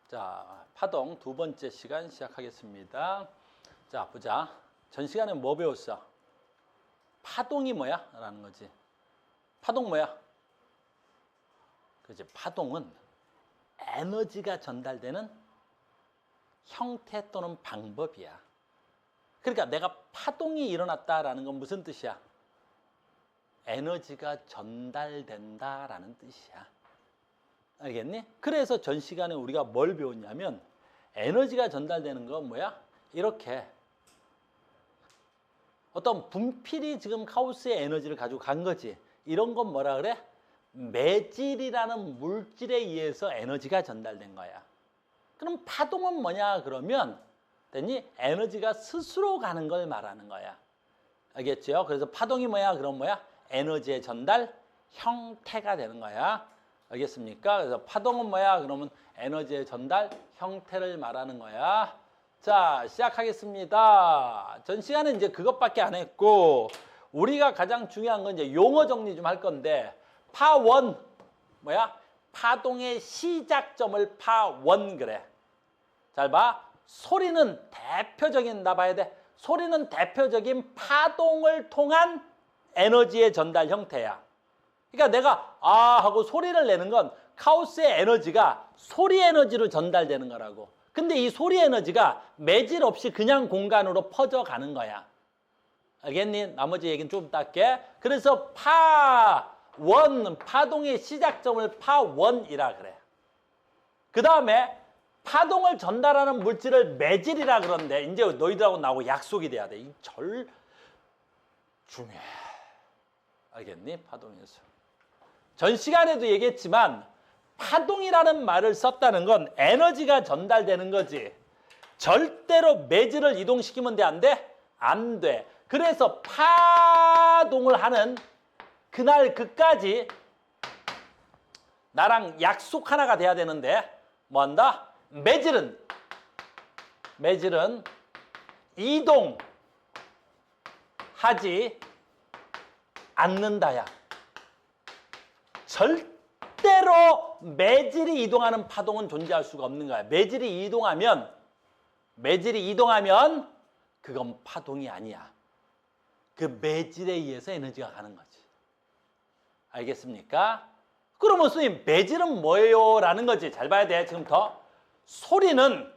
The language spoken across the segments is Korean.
자, 파동 두 번째 시간 시작하겠습니다. 자, 보자. 전 시간에 뭐 배웠어? 파동이 뭐야? 라는 거지. 파동 뭐야? 그지? 파동은 에너지가 전달되는 형태 또는 방법이야. 그러니까 내가 파동이 일어났다라는 건 무슨 뜻이야? 에너지가 전달된다라는 뜻이야. 알겠니? 그래서 전 시간에 우리가 뭘 배웠냐면 에너지가 전달되는 건 뭐야? 이렇게 어떤 분필이 지금 하우스의 에너지를 가지고 간 거지. 이런 건 뭐라 그래? 매질이라는 물질에 의해서 에너지가 전달된 거야. 그럼 파동은 뭐냐 그러면 됐니? 에너지가 스스로 가는 걸 말하는 거야. 알겠죠? 그래서 파동이 뭐야? 그럼 뭐야? 에너지의 전달 형태가 되는 거야. 알겠습니까? 그래서 파동은 뭐야? 그러면 에너지의 전달 형태를 말하는 거야. 자, 시작하겠습니다. 전 시간에 이제 그것밖에 안 했고, 우리가 가장 중요한 건 이제 용어 정리 좀 할 건데, 파원, 뭐야? 파동의 시작점을 파원 그래. 잘 봐. 소리는 대표적인, 나 봐야 돼. 소리는 대표적인 파동을 통한 에너지의 전달 형태야. 그러니까 내가 아 하고 소리를 내는 건 카오스의 에너지가 소리 에너지로 전달되는 거라고. 근데 이 소리 에너지가 매질 없이 그냥 공간으로 퍼져가는 거야. 알겠니? 나머지 얘기는 좀 이따 할게. 그래서 파원, 파동의 시작점을 파원이라 그래. 그 다음에 파동을 전달하는 물질을 매질이라 그러는데 이제 너희들하고 나하고 약속이 돼야 돼. 이 절 중요해. 알겠니? 파동에서. 전 시간에도 얘기했지만 파동이라는 말을 썼다는 건 에너지가 전달되는 거지. 절대로 매질을 이동시키면 돼? 안 돼? 안 돼. 그래서 파동을 하는 그날 그까지 나랑 약속 하나가 돼야 되는데 뭐 한다? 매질은 이동하지 않는다야. 절대로 매질이 이동하는 파동은 존재할 수가 없는 거야. 매질이 이동하면 그건 파동이 아니야. 그 매질에 의해서 에너지가 가는 거지. 알겠습니까? 그러면 선생님 매질은 뭐예요? 라는 거지. 잘 봐야 돼. 지금부터. 소리는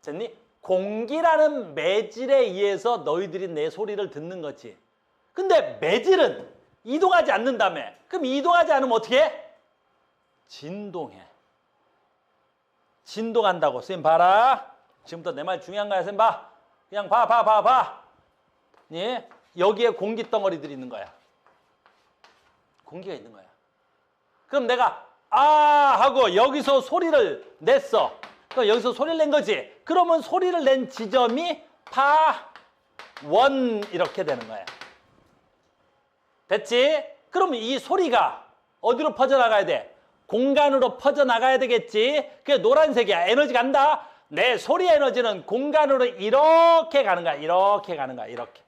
됐니? 공기라는 매질에 의해서 너희들이 내 소리를 듣는 거지. 근데 매질은 이동하지 않는다며. 그럼 이동하지 않으면 어떻게 해? 진동해. 진동한다고. 선생님 봐라. 지금부터 내 말 중요한 거야. 선생님 봐. 그냥 봐. 예? 여기에 공기 덩어리들이 있는 거야. 공기가 있는 거야. 그럼 내가 아 하고 여기서 소리를 냈어. 그럼 여기서 소리를 낸 거지. 그러면 소리를 낸 지점이 파원 이렇게 되는 거야. 됐지? 그러면 이 소리가 어디로 퍼져나가야 돼? 공간으로 퍼져나가야 되겠지? 그게 노란색이야. 에너지 간다. 내 소리 에너지는 공간으로 이렇게 가는 거야. 이렇게 가는 거야. 이렇게.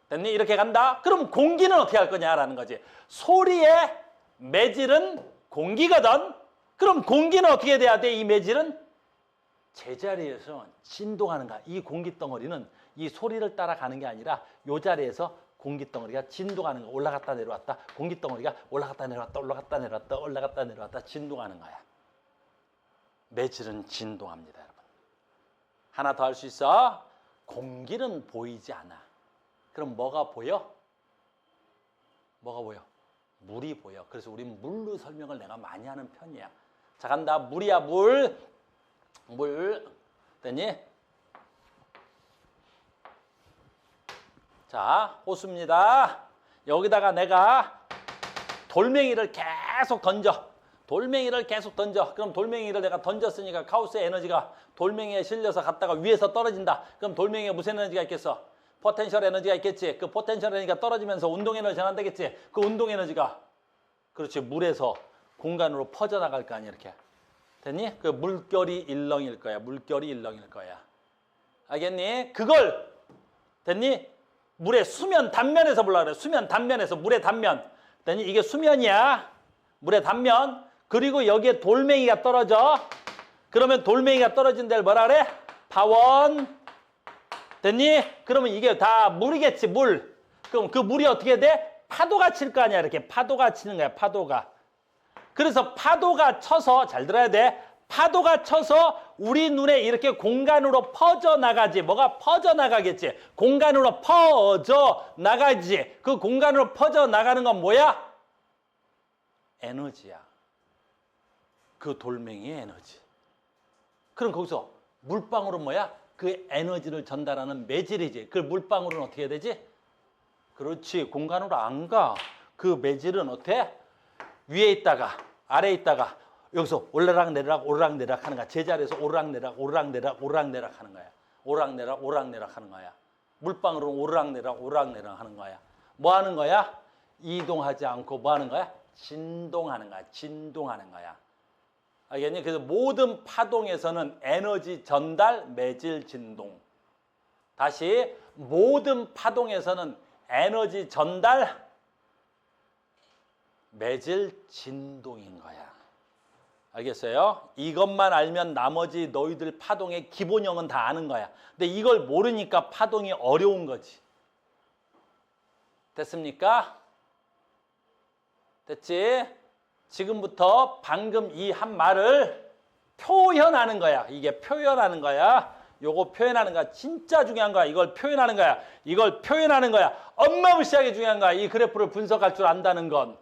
됐니? 이렇게 간다. 그럼 공기는 어떻게 할 거냐라는 거지. 소리의 매질은 공기거든. 그럼 공기는 어떻게 돼야 돼? 이 매질은 제자리에서 진동하는 거야. 이 공기 덩어리는 이 소리를 따라가는 게 아니라 이 자리에서 공기 덩어리가 진동하는 거야. 올라갔다 내려왔다. 공기 덩어리가 올라갔다 내려왔다. 올라갔다 내려왔다. 올라갔다 내려왔다. 진동하는 거야. 매질은 진동합니다, 여러분. 하나 더 할 수 있어? 공기는 보이지 않아. 그럼 뭐가 보여? 뭐가 보여? 물이 보여. 그래서 우린 물로 설명을 내가 많이 하는 편이야. 자, 간다. 물이야, 물. 됐니? 자, 호수입니다. 여기다가 내가 돌멩이를 계속 던져. 그럼 돌멩이를 내가 던졌으니까 카오스의 에너지가 돌멩이에 실려서 갔다가 위에서 떨어진다. 그럼 돌멩이에 무슨 에너지가 있겠어? 포텐셜 에너지가 있겠지. 그 포텐셜 에너지가 떨어지면서 운동 에너지 전환되겠지. 그 운동 에너지가 그렇지. 물에서 공간으로 퍼져나갈 거 아니야. 이렇게. 됐니? 그 물결이 일렁일 거야. 알겠니? 그걸 됐니? 물의 수면 단면에서 보려고 그래. 수면 단면에서 물의 단면. 이게 수면이야. 물의 단면. 그리고 여기에 돌멩이가 떨어져. 그러면 돌멩이가 떨어진 데를 뭐라 그래? 파원. 됐니? 그러면 이게 다 물이겠지, 물. 그럼 그 물이 어떻게 돼? 파도가 칠 거 아니야. 이렇게 파도가 치는 거야, 파도가. 그래서 파도가 쳐서, 잘 들어야 돼. 파도가 쳐서 우리 눈에 이렇게 공간으로 퍼져나가지. 뭐가 퍼져나가겠지. 공간으로 퍼져나가지. 그 공간으로 퍼져나가는 건 뭐야? 에너지야. 그 돌멩이의 에너지. 그럼 거기서 물방울은 뭐야? 그 에너지를 전달하는 매질이지. 그 물방울은 어떻게 해야 되지? 그렇지. 공간으로 안 가. 그 매질은 어때? 위에 있다가 아래에 있다가 여기서 올라락 내리락 오르락 내리락 하는 거야. 제자리에서 오르락 내리락 오르락 내리락 오르락 내리락 하는 거야. 오르락 내리락 오르락 내리락 하는 거야. 물방울은 오르락 내리락 오르락 내리락 하는 거야. 뭐 하는 거야? 이동하지 않고 뭐 하는 거야? 진동하는 거야. 진동하는 거야. 알겠니? 그래서 모든 파동에서는 에너지 전달, 매질, 진동. 다시 모든 파동에서는 에너지 전달, 매질, 진동인 거야. 알겠어요? 이것만 알면 나머지 너희들 파동의 기본형은 다 아는 거야. 근데 이걸 모르니까 파동이 어려운 거지. 됐습니까? 됐지? 지금부터 방금 이 한 말을 표현하는 거야. 이게 표현하는 거야. 요거 표현하는 거야. 진짜 중요한 거야. 이걸 표현하는 거야. 이걸 표현하는 거야. 어마무시하게 중요한 거야. 이 그래프를 분석할 줄 안다는 건.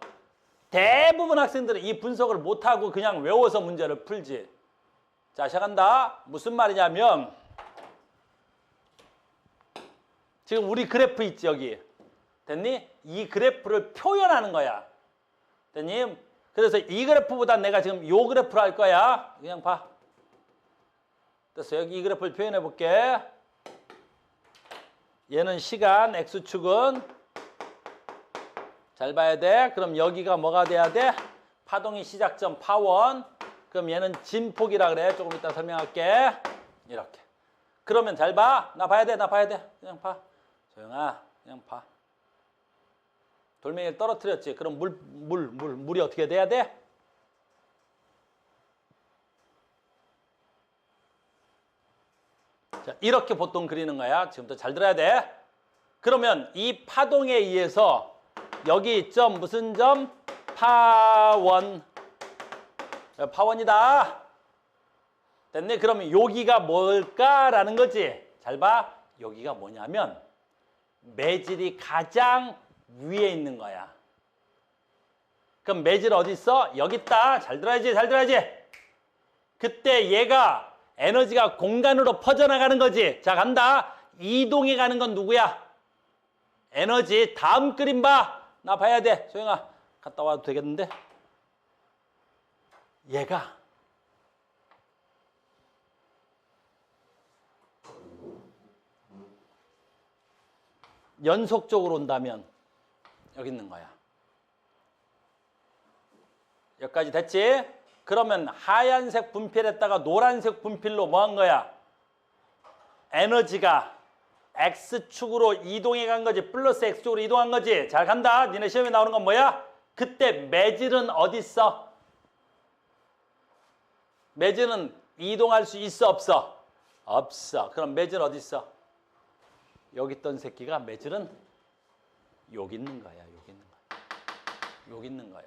대부분 학생들은 이 분석을 못하고 그냥 외워서 문제를 풀지. 자, 시작한다. 무슨 말이냐면 지금 우리 그래프 있지, 여기. 됐니? 이 그래프를 표현하는 거야. 됐니? 그래서 이 그래프보다 내가 지금 요 그래프를 할 거야. 그냥 봐. 됐어. 여기 이 그래프를 표현해 볼게. 얘는 시간, X축은 잘 봐야 돼. 그럼 여기가 뭐가 돼야 돼? 파동의 시작점 파원. 그럼 얘는 진폭이라 그래. 조금 이따 설명할게. 이렇게. 그러면 잘 봐. 나 봐야 돼. 나 봐야 돼. 그냥 봐. 조용아. 그냥 봐. 돌멩이를 떨어뜨렸지. 그럼 물이 어떻게 돼야 돼? 자, 이렇게 보통 그리는 거야. 지금부터 잘 들어야 돼. 그러면 이 파동에 의해서 여기 점 무슨 점? 파원. 파원이다. 됐네? 그러면 여기가 뭘까라는 거지. 잘 봐. 여기가 뭐냐면 매질이 가장 위에 있는 거야. 그럼 매질 어디 있어? 여기 있다. 잘 들어야지. 잘 들어야지. 그때 얘가 에너지가 공간으로 퍼져나가는 거지. 자, 간다. 이동해 가는 건 누구야? 에너지. 다음 그림 봐. 나 봐야 돼. 소영아, 갔다 와도 되겠는데? 얘가 연속적으로 온다면 여기 있는 거야. 여기까지 됐지? 그러면 하얀색 분필에다가 노란색 분필로 뭐 한 거야? 에너지가 X축으로 이동해 간 거지. 플러스 X축으로 이동한 거지. 잘 간다. 니네 시험에 나오는 건 뭐야? 그때 매질은 어디 있어? 매질은 이동할 수 있어 없어? 없어. 그럼 매질 어디 있어? 여기 있던 새끼가 매질은 여기 있는 거야. 여기 있는 거야. 여기 있는 거야.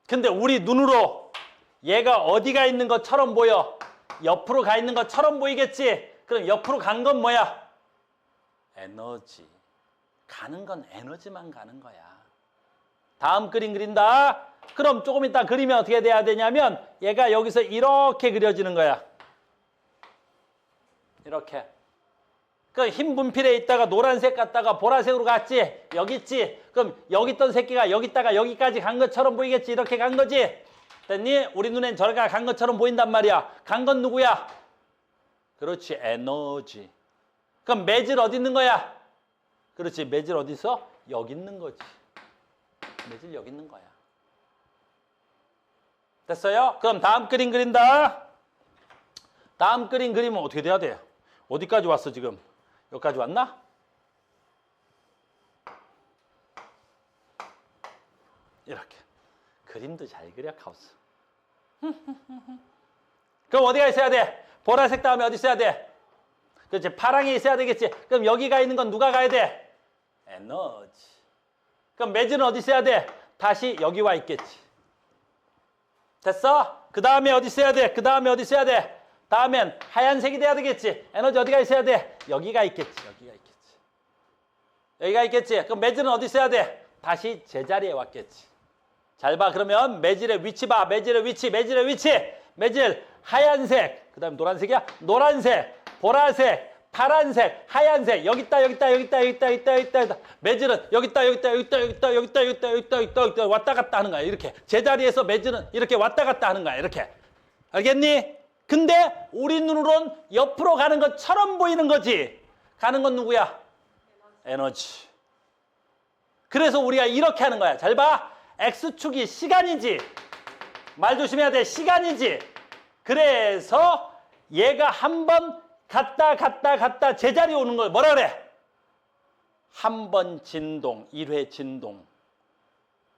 근데 우리 눈으로 얘가 어디가 있는 것처럼 보여? 옆으로 가 있는 것처럼 보이겠지? 그럼 옆으로 간 건 뭐야? 에너지. 가는 건 에너지만 가는 거야. 다음 그림 그린다. 그럼 조금 이따 그리면 어떻게 돼야 되냐면 얘가 여기서 이렇게 그려지는 거야. 이렇게. 그 흰 분필에 있다가 노란색 갔다가 보라색으로 갔지? 여기 있지? 그럼 여기 있던 새끼가 여기 있다가 여기까지 간 것처럼 보이겠지? 이렇게 간 거지? 됐니? 우리 눈엔 저렇게 간 것처럼 보인단 말이야. 간 건 누구야? 그렇지, 에너지. 그럼 매질 어디 있는 거야? 그렇지, 매질 어디 있어? 여기 있는 거지. 매질 여기 있는 거야. 됐어요? 그럼 다음 그림 그린다. 다음 그림 그리면 어떻게 돼야 돼? 어디까지 왔어 지금? 여기까지 왔나? 이렇게. 그림도 잘 그려, 카우스. 그럼 어디가 있어야 돼? 보라색 다음에 어디 있어야 돼? 그렇지. 파랑이 있어야 되겠지. 그럼 여기가 있는 건 누가 가야 돼? 에너지. 그럼 매질은 어디 있어야 돼? 다시 여기 와 있겠지. 됐어? 그 다음에 어디 있어야 돼? 그 다음에 어디 있어야 돼? 다음엔 하얀색이 돼야 되겠지. 에너지 어디가 있어야 돼? 여기가 있겠지. 여기가 있겠지. 여기가 있겠지. 그럼 매질은 어디 있어야 돼? 다시 제자리에 왔겠지. 잘 봐. 그러면 매질의 위치 봐. 매질의 위치, 매질의 위치. 매질 하얀색. 그 다음에 노란색이야? 노란색, 보라색, 파란색, 하얀색. 여기 있다, 여기 있다, 여기 있다, 여기 있다, 여기 있다, 여기 있다, 여기 있다. 매질은 여기 있다, 여기 있다, 여기 있다, 여기 있다, 여기 있다, 여기 있다, 여기 있다, 여기 있다, 여기 있다. 왔다 갔다 하는 거야. 이렇게. 제자리에서 매질은 이렇게 왔다 갔다 하는 거야. 이렇게. 알겠니? 근데 우리 눈으로는 옆으로 가는 것처럼 보이는 거지. 가는 건 누구야? 에너지. 그래서 우리가 이렇게 하는 거야. 잘 봐. X축이 시간이지. 말 조심해야 돼. 시간이지. 그래서 얘가 한 번 갔다 제자리에 오는 걸 뭐라 그래? 한 번 진동, 1회 진동.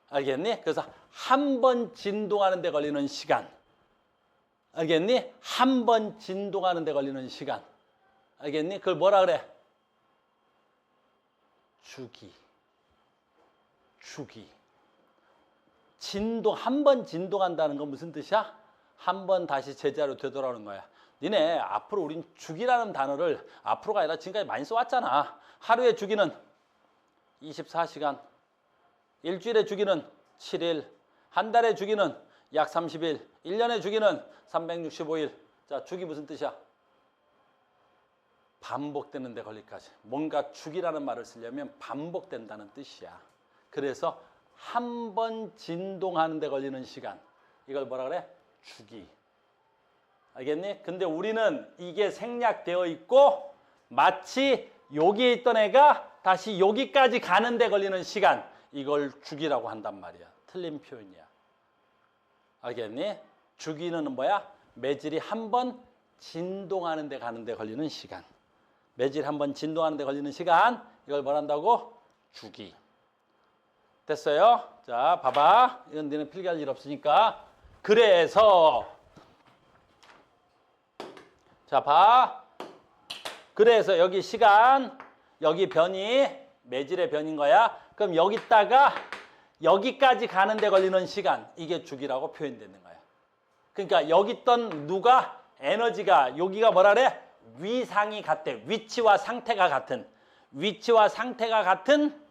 알겠니? 그래서 한 번 진동하는 데 걸리는 시간. 알겠니? 한 번 진동하는 데 걸리는 시간. 알겠니? 그걸 뭐라 그래? 주기. 주기. 진동, 한 번 진동한다는 건 무슨 뜻이야? 한 번 다시 제자리로 되돌아오는 거야. 니네 앞으로 우린 주기라는 단어를 앞으로가 아니라 지금까지 많이 써왔잖아. 하루의 주기는 24시간, 일주일의 주기는 7일, 한 달의 주기는 약 30일, 1년의 주기는 365일. 자, 주기 무슨 뜻이야? 반복되는 데 걸릴까지. 뭔가 주기라는 말을 쓰려면 반복된다는 뜻이야. 그래서 한 번 진동하는 데 걸리는 시간. 이걸 뭐라 그래? 주기. 알겠니? 근데 우리는 이게 생략되어 있고 마치 여기에 있던 애가 다시 여기까지 가는 데 걸리는 시간. 이걸 주기라고 한단 말이야. 틀린 표현이야. 알겠니? 주기는 뭐야? 매질이 한 번 진동하는 데 가는 데 걸리는 시간. 매질 한 번 진동하는 데 걸리는 시간. 이걸 뭘 한다고? 주기. 됐어요? 자, 봐봐. 이건 너는 필기할 일 없으니까. 그래서 자, 봐. 그래서 여기 시간, 여기 변이, 매질의 변인 거야. 그럼 여기다가 여기까지 가는 데 걸리는 시간, 이게 주기라고 표현되는 거야. 그러니까 여기 있던 누가 에너지가 여기가 뭐라 그래? 위상이 같대. 위치와 상태가 같은. 위치와 상태가 같은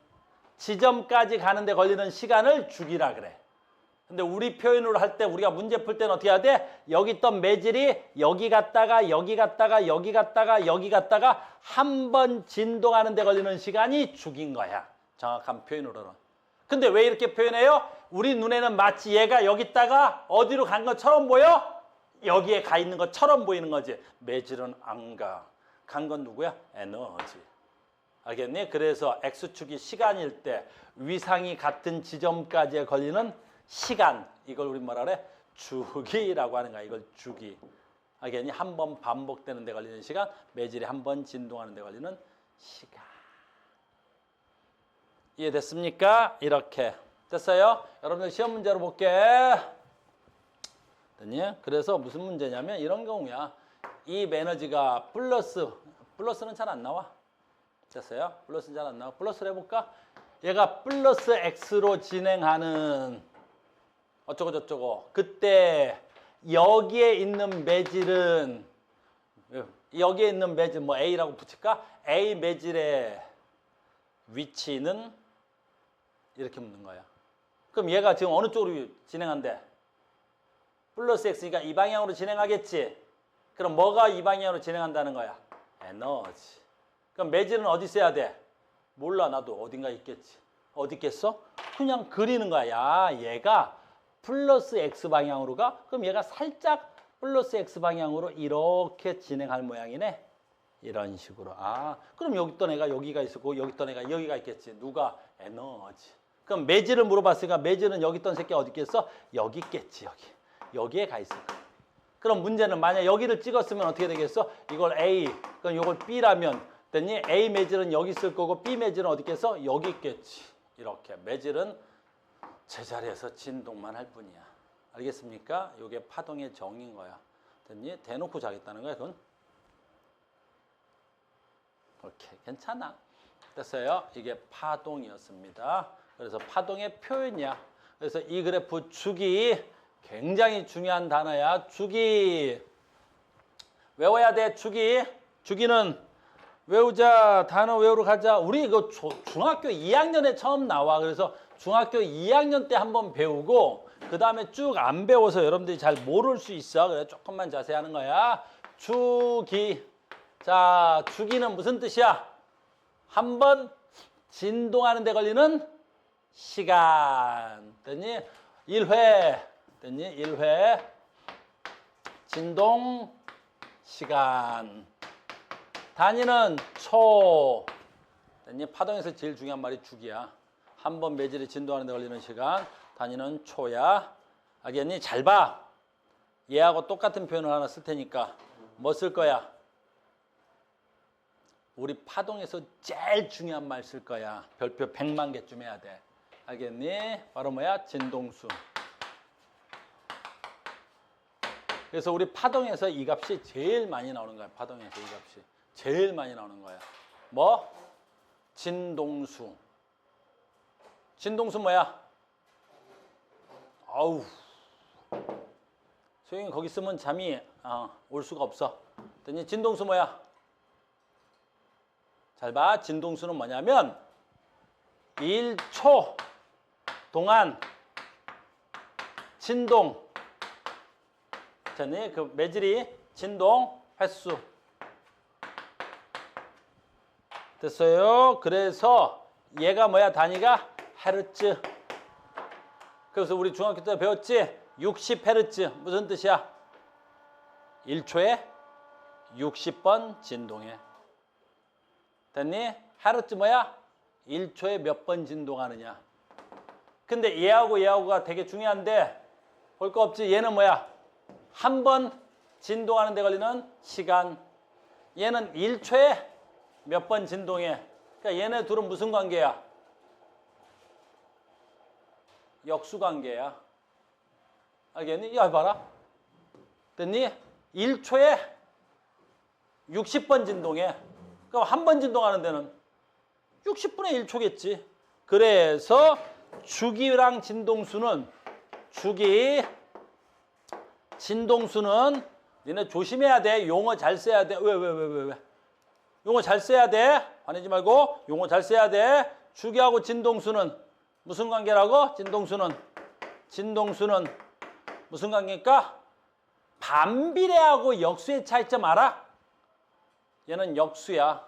지점까지 가는 데 걸리는 시간을 주기라 그래. 근데 우리 표현으로 할 때 우리가 문제 풀 때는 어떻게 해야 돼? 여기 있던 매질이 여기 갔다가 여기 갔다가 여기 갔다가 여기 갔다가 한 번 진동하는 데 걸리는 시간이 주기인 거야. 정확한 표현으로는. 근데 왜 이렇게 표현해요? 우리 눈에는 마치 얘가 여기 있다가 어디로 간 것처럼 보여? 여기에 가 있는 것처럼 보이는 거지. 매질은 안 가. 간 건 누구야? 에너지. 알겠니? 그래서 X축이 시간일 때 위상이 같은 지점까지 걸리는 시간, 이걸 우리 뭐라 그래? 주기라고 하는 거야. 이걸 주기. 알겠니? 한 번 반복되는 데 걸리는 시간, 매질이 한 번 진동하는 데 걸리는 시간. 이해됐습니까? 이렇게. 됐어요? 여러분들 시험 문제로 볼게. 됐니? 그래서 무슨 문제냐면 이런 경우야. 이 에너지가 플러스는 잘 안 나와. 됐어요? 플러스는 잘 안 나와. 플러스를 해볼까? 얘가 플러스 X로 진행하는 어쩌고 저쩌고. 그때 여기에 있는 매질은 여기에 있는 매질 뭐 A라고 붙일까? A 매질의 위치는 이렇게 묻는 거야. 그럼 얘가 지금 어느 쪽으로 진행한대? 플러스 X니까 이 방향으로 진행하겠지. 그럼 뭐가 이 방향으로 진행한다는 거야? 에너지. 그럼 매질은 어디 있어야 돼? 몰라. 나도 어딘가 있겠지. 어디 있겠어? 그냥 그리는 거야. 야, 얘가 플러스 X 방향으로 가? 그럼 얘가 살짝 플러스 X 방향으로 이렇게 진행할 모양이네. 이런 식으로. 아, 그럼 여기 있던 애가 여기가 있었고 여기 있던 애가 여기가 있겠지. 누가? 에너지. 그럼 매질을 물어봤으니까 매질은 여기 있던 새끼가 어디 있겠어? 여기 있겠지. 여기. 여기에 가 있을 거야. 그럼 문제는 만약 여기를 찍었으면 어떻게 되겠어? 이걸 A, 그럼 이걸 B라면 됐니? A 매질은 여기 있을 거고 B 매질은 어디 있겠어? 여기 있겠지. 이렇게. 매질은 제자리에서 진동만 할 뿐이야. 알겠습니까? 이게 파동의 정인 거야. 됐니? 대놓고 자겠다는 거야, 그건. 오케이, 괜찮아. 됐어요. 이게 파동이었습니다. 그래서 파동의 표현이야. 그래서 이 그래프 주기 굉장히 중요한 단어야. 주기. 외워야 돼, 주기. 주기는 외우자. 단어 외우러 가자. 우리 이거 중학교 2학년에 처음 나와. 그래서 중학교 2학년 때 한번 배우고 그 다음에 쭉 안 배워서 여러분들이 잘 모를 수 있어. 그래 조금만 자세히 하는 거야. 주기. 자, 주기는 무슨 뜻이야? 한번 진동하는 데 걸리는 시간. 됐니? 1회. 됐니? 1회. 진동 시간. 단위는 초. 됐니? 파동에서 제일 중요한 말이 주기야. 한번 매질이 진동하는 데 걸리는 시간. 단위는 초야. 알겠니? 잘 봐. 얘하고 똑같은 표현을 하나 쓸 테니까 뭐 쓸 거야? 우리 파동에서 제일 중요한 말 쓸 거야. 별표 100만 개쯤 해야 돼. 알겠니? 바로 뭐야? 진동수. 그래서 우리 파동에서 이 값이 제일 많이 나오는 거야. 파동에서 이 값이 제일 많이 나오는 거야. 뭐? 진동수. 진동수 뭐야? 아우. 소영이 거기 있으면 잠이 올 수가 없어. 됐니? 진동수 뭐야? 잘 봐. 진동수는 뭐냐면 1초 동안 진동. 됐니? 그 매질이 진동 횟수. 됐어요? 그래서 얘가 뭐야? 단위가 헤르츠. 그래서 우리 중학교 때 배웠지? 60헤르츠. 무슨 뜻이야? 1초에 60번 진동해. 됐니? 헤르츠 뭐야? 1초에 몇 번 진동하느냐. 근데 얘하고가 되게 중요한데 볼 거 없지? 얘는 뭐야? 한 번 진동하는 데 걸리는 시간. 얘는 1초에 몇 번 진동해. 그러니까 얘네 둘은 무슨 관계야? 역수관계야. 알겠니? 야, 봐라. 됐니? 1초에 60번 진동해. 그럼 한 번 진동하는 데는 60분의 1초겠지. 그래서 주기랑 진동수는 진동수는 니네 조심해야 돼. 용어 잘 써야 돼. 왜? 용어 잘 써야 돼. 화내지 말고 용어 잘 써야 돼. 주기하고 진동수는 무슨 관계라고? 진동수는 무슨 관계일까? 반비례하고 역수의 차이점 알아? 얘는 역수야.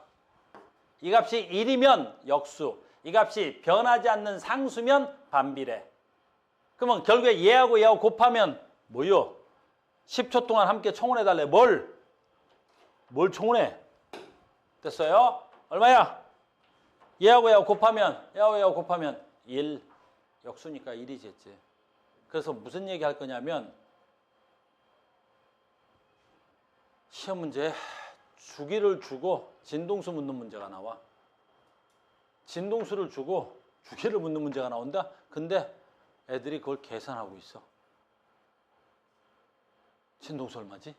이 값이 1이면 역수. 이 값이 변하지 않는 상수면 반비례. 그러면 결국에 얘하고 곱하면 뭐요? 10초 동안 함께 청혼해달래. 뭘 청혼해? 됐어요? 얼마야? 얘하고 곱하면 1. 역수니까 1이지. 그래서 무슨 얘기 할 거냐면 시험 문제 주기를 주고 진동수 묻는 문제가 나와. 진동수를 주고 주기를 묻는 문제가 나온다. 근데 애들이 그걸 계산하고 있어. 진동수 얼마지?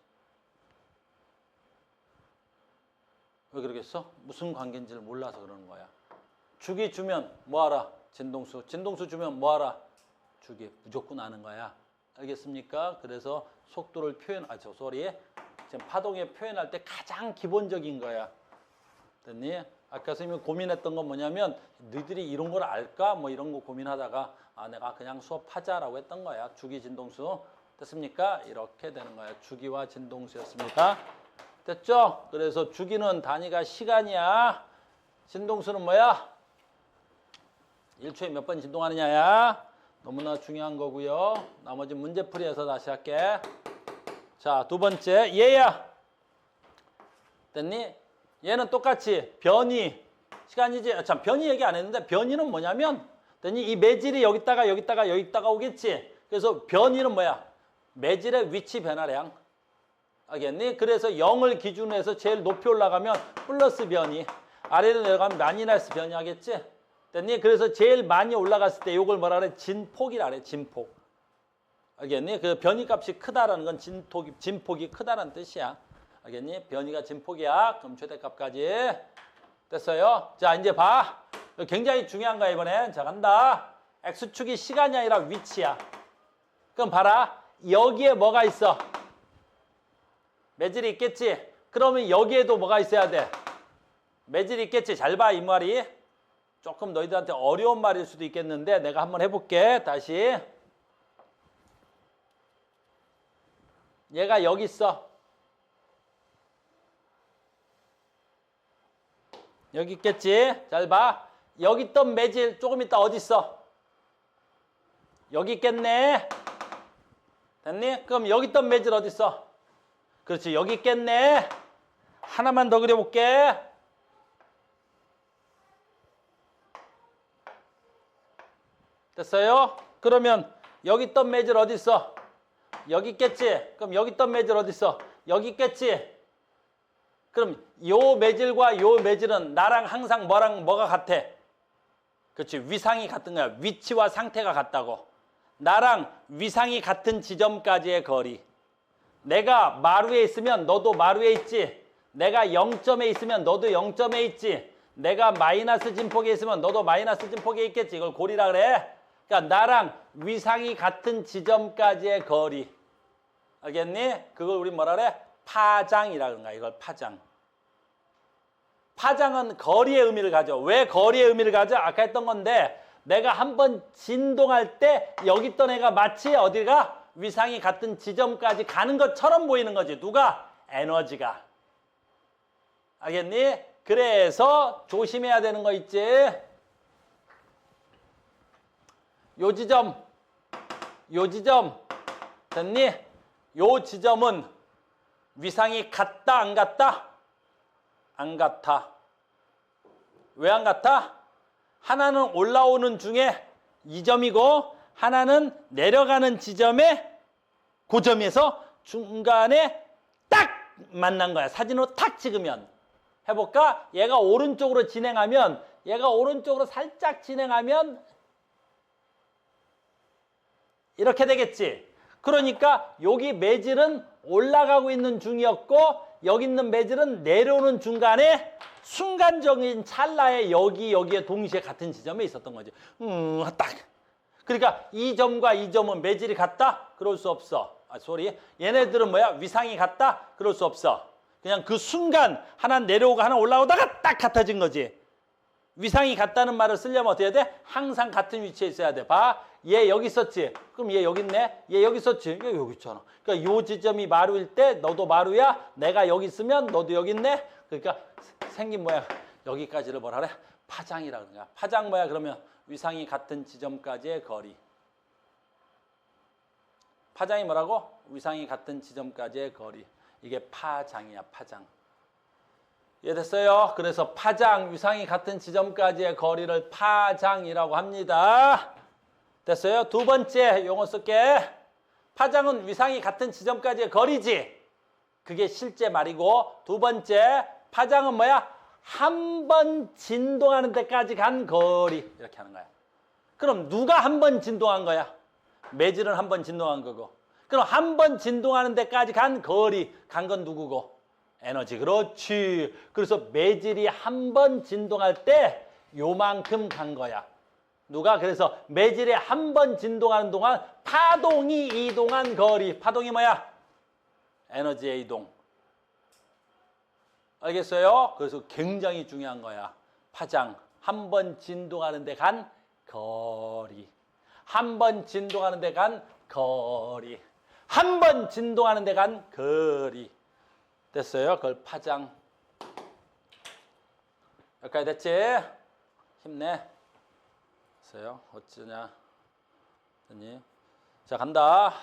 왜 그러겠어? 무슨 관계인지를 몰라서 그러는 거야. 주기 주면 뭐하라? 진동수. 진동수 주면 뭐하라? 주기. 무조건 아는 거야. 알겠습니까? 그래서 속도를 지금 파동에 표현할 때 가장 기본적인 거야. 됐니? 아까 선생님이 고민했던 건 뭐냐면 너희들이 이런 걸 알까? 뭐 이런 거 고민하다가 내가 그냥 수업하자라고 했던 거야. 주기, 진동수. 됐습니까? 이렇게 되는 거야. 주기와 진동수였습니다. 됐죠? 그래서 주기는 단위가 시간이야. 진동수는 뭐야? 1초에 몇 번 진동하느냐야. 너무나 중요한 거고요. 나머지 문제풀이에서 다시 할게. 자, 두 번째 얘야. 됐니? 얘는 똑같이 변이 시간이지. 참, 변이 얘기 안 했는데 변이는 뭐냐면 됐니? 이 매질이 여기다가 오겠지. 그래서 변이는 뭐야? 매질의 위치 변화량. 알겠니? 그래서 0을 기준으로 해서 제일 높이 올라가면 플러스 변이, 아래로 내려가면 마이너스 변이 하겠지? 됐니? 그래서 제일 많이 올라갔을 때 이걸 뭐라 그래? 진폭이라 그래. 진폭. 알겠니? 그 변이값이 크다라는 건 진폭이 크다라는 뜻이야. 알겠니? 변이가 진폭이야. 그럼 최대값까지. 됐어요? 자, 이제 봐. 굉장히 중요한 거야, 이번엔. 자, 간다. X축이 시간이 아니라 위치야. 그럼 봐라. 여기에 뭐가 있어? 매질이 있겠지? 그러면 여기에도 뭐가 있어야 돼? 매질이 있겠지? 잘 봐, 이 말이. 조금 너희들한테 어려운 말일 수도 있겠는데 내가 한번 해볼게. 다시. 얘가 여기 있어. 여기 있겠지? 잘 봐. 여기 있던 매질 조금 있다 어디 있어? 여기 있겠네. 됐니? 그럼 여기 있던 매질 어디 있어? 그렇지, 여기 있겠네. 하나만 더 그려볼게. 됐어요? 그러면 여기 있던 매질 어디 있어? 여기 있겠지? 그럼 여기 있던 매질 어디 있어? 여기 있겠지? 그럼 요 매질과 요 매질은 나랑 항상 뭐가 같아? 그렇지, 위상이 같은 거야. 위치와 상태가 같다고. 나랑 위상이 같은 지점까지의 거리. 내가 마루에 있으면 너도 마루에 있지. 내가 0점에 있으면 너도 0점에 있지. 내가 마이너스 진폭에 있으면 너도 마이너스 진폭에 있겠지. 이걸 고리라 그래. 그러니까 나랑 위상이 같은 지점까지의 거리. 알겠니? 그걸 우리 뭐라 그래? 파장이라 그런가. 이걸 파장. 파장은 거리의 의미를 가져. 왜 거리의 의미를 가져? 아까 했던 건데 내가 한번 진동할 때 여기 있던 애가 마치 어디가? 위상이 같은 지점까지 가는 것처럼 보이는 거지. 누가? 에너지가. 알겠니? 그래서 조심해야 되는 거 있지. 요 지점, 됐니? 요 지점은 위상이 같다, 안 같다? 안 같아. 왜 안 같아? 하나는 올라오는 중에 이 점이고 하나는 내려가는 지점에 그 점에서 중간에 딱 만난 거야. 사진으로 탁 찍으면. 해볼까? 얘가 오른쪽으로 진행하면 얘가 오른쪽으로 살짝 진행하면 이렇게 되겠지. 그러니까 여기 매질은 올라가고 있는 중이었고 여기 있는 매질은 내려오는 중간에 순간적인 찰나에 여기에 동시에 같은 지점에 있었던 거지. 딱. 그러니까 이 점과 이 점은 매질이 같다? 그럴 수 없어. 얘네들은 뭐야? 위상이 같다? 그럴 수 없어. 그냥 그 순간 하나 내려오고 하나 올라오다가 딱 같아진 거지. 위상이 같다는 말을 쓰려면 어떻게 해야 돼? 항상 같은 위치에 있어야 돼. 봐. 얘 여기 있었지? 그럼 얘 여기 있네? 얘 여기 있었지? 얘 여기 있잖아. 그러니까 요 지점이 마루일 때 너도 마루야. 내가 여기 있으면 너도 여기 있네? 그러니까 생긴 모양 여기까지를 뭐라 그래? 파장이라 그런 거야. 파장 뭐야? 그러면 위상이 같은 지점까지의 거리. 파장이 뭐라고? 위상이 같은 지점까지의 거리. 이게 파장이야, 파장. 이해됐어요? 그래서 파장, 위상이 같은 지점까지의 거리를 파장이라고 합니다. 됐어요? 두 번째 용어 쓸게. 파장은 위상이 같은 지점까지의 거리지. 그게 실제 말이고, 두 번째 파장은 뭐야? 한 번 진동하는 데까지 간 거리. 이렇게 하는 거야. 그럼 누가 한 번 진동한 거야? 매질은 한 번 진동한 거고. 그럼 한 번 진동하는 데까지 간 거리. 간 건 누구고? 에너지. 그렇지. 그래서 매질이 한 번 진동할 때 요만큼 간 거야. 누가? 그래서 매질에 한 번 진동하는 동안 파동이 이동한 거리. 파동이 뭐야? 에너지의 이동. 알겠어요? 그래서 굉장히 중요한 거야. 파장. 한 번 진동하는 데 간 거리. 한 번 진동하는 데 간 거리. 한 번 진동하는 데 간 거리. 됐어요? 그걸 파장. 여기까지 됐지? 힘내. 됐어요? 어쩌냐? 됐니? 자, 간다.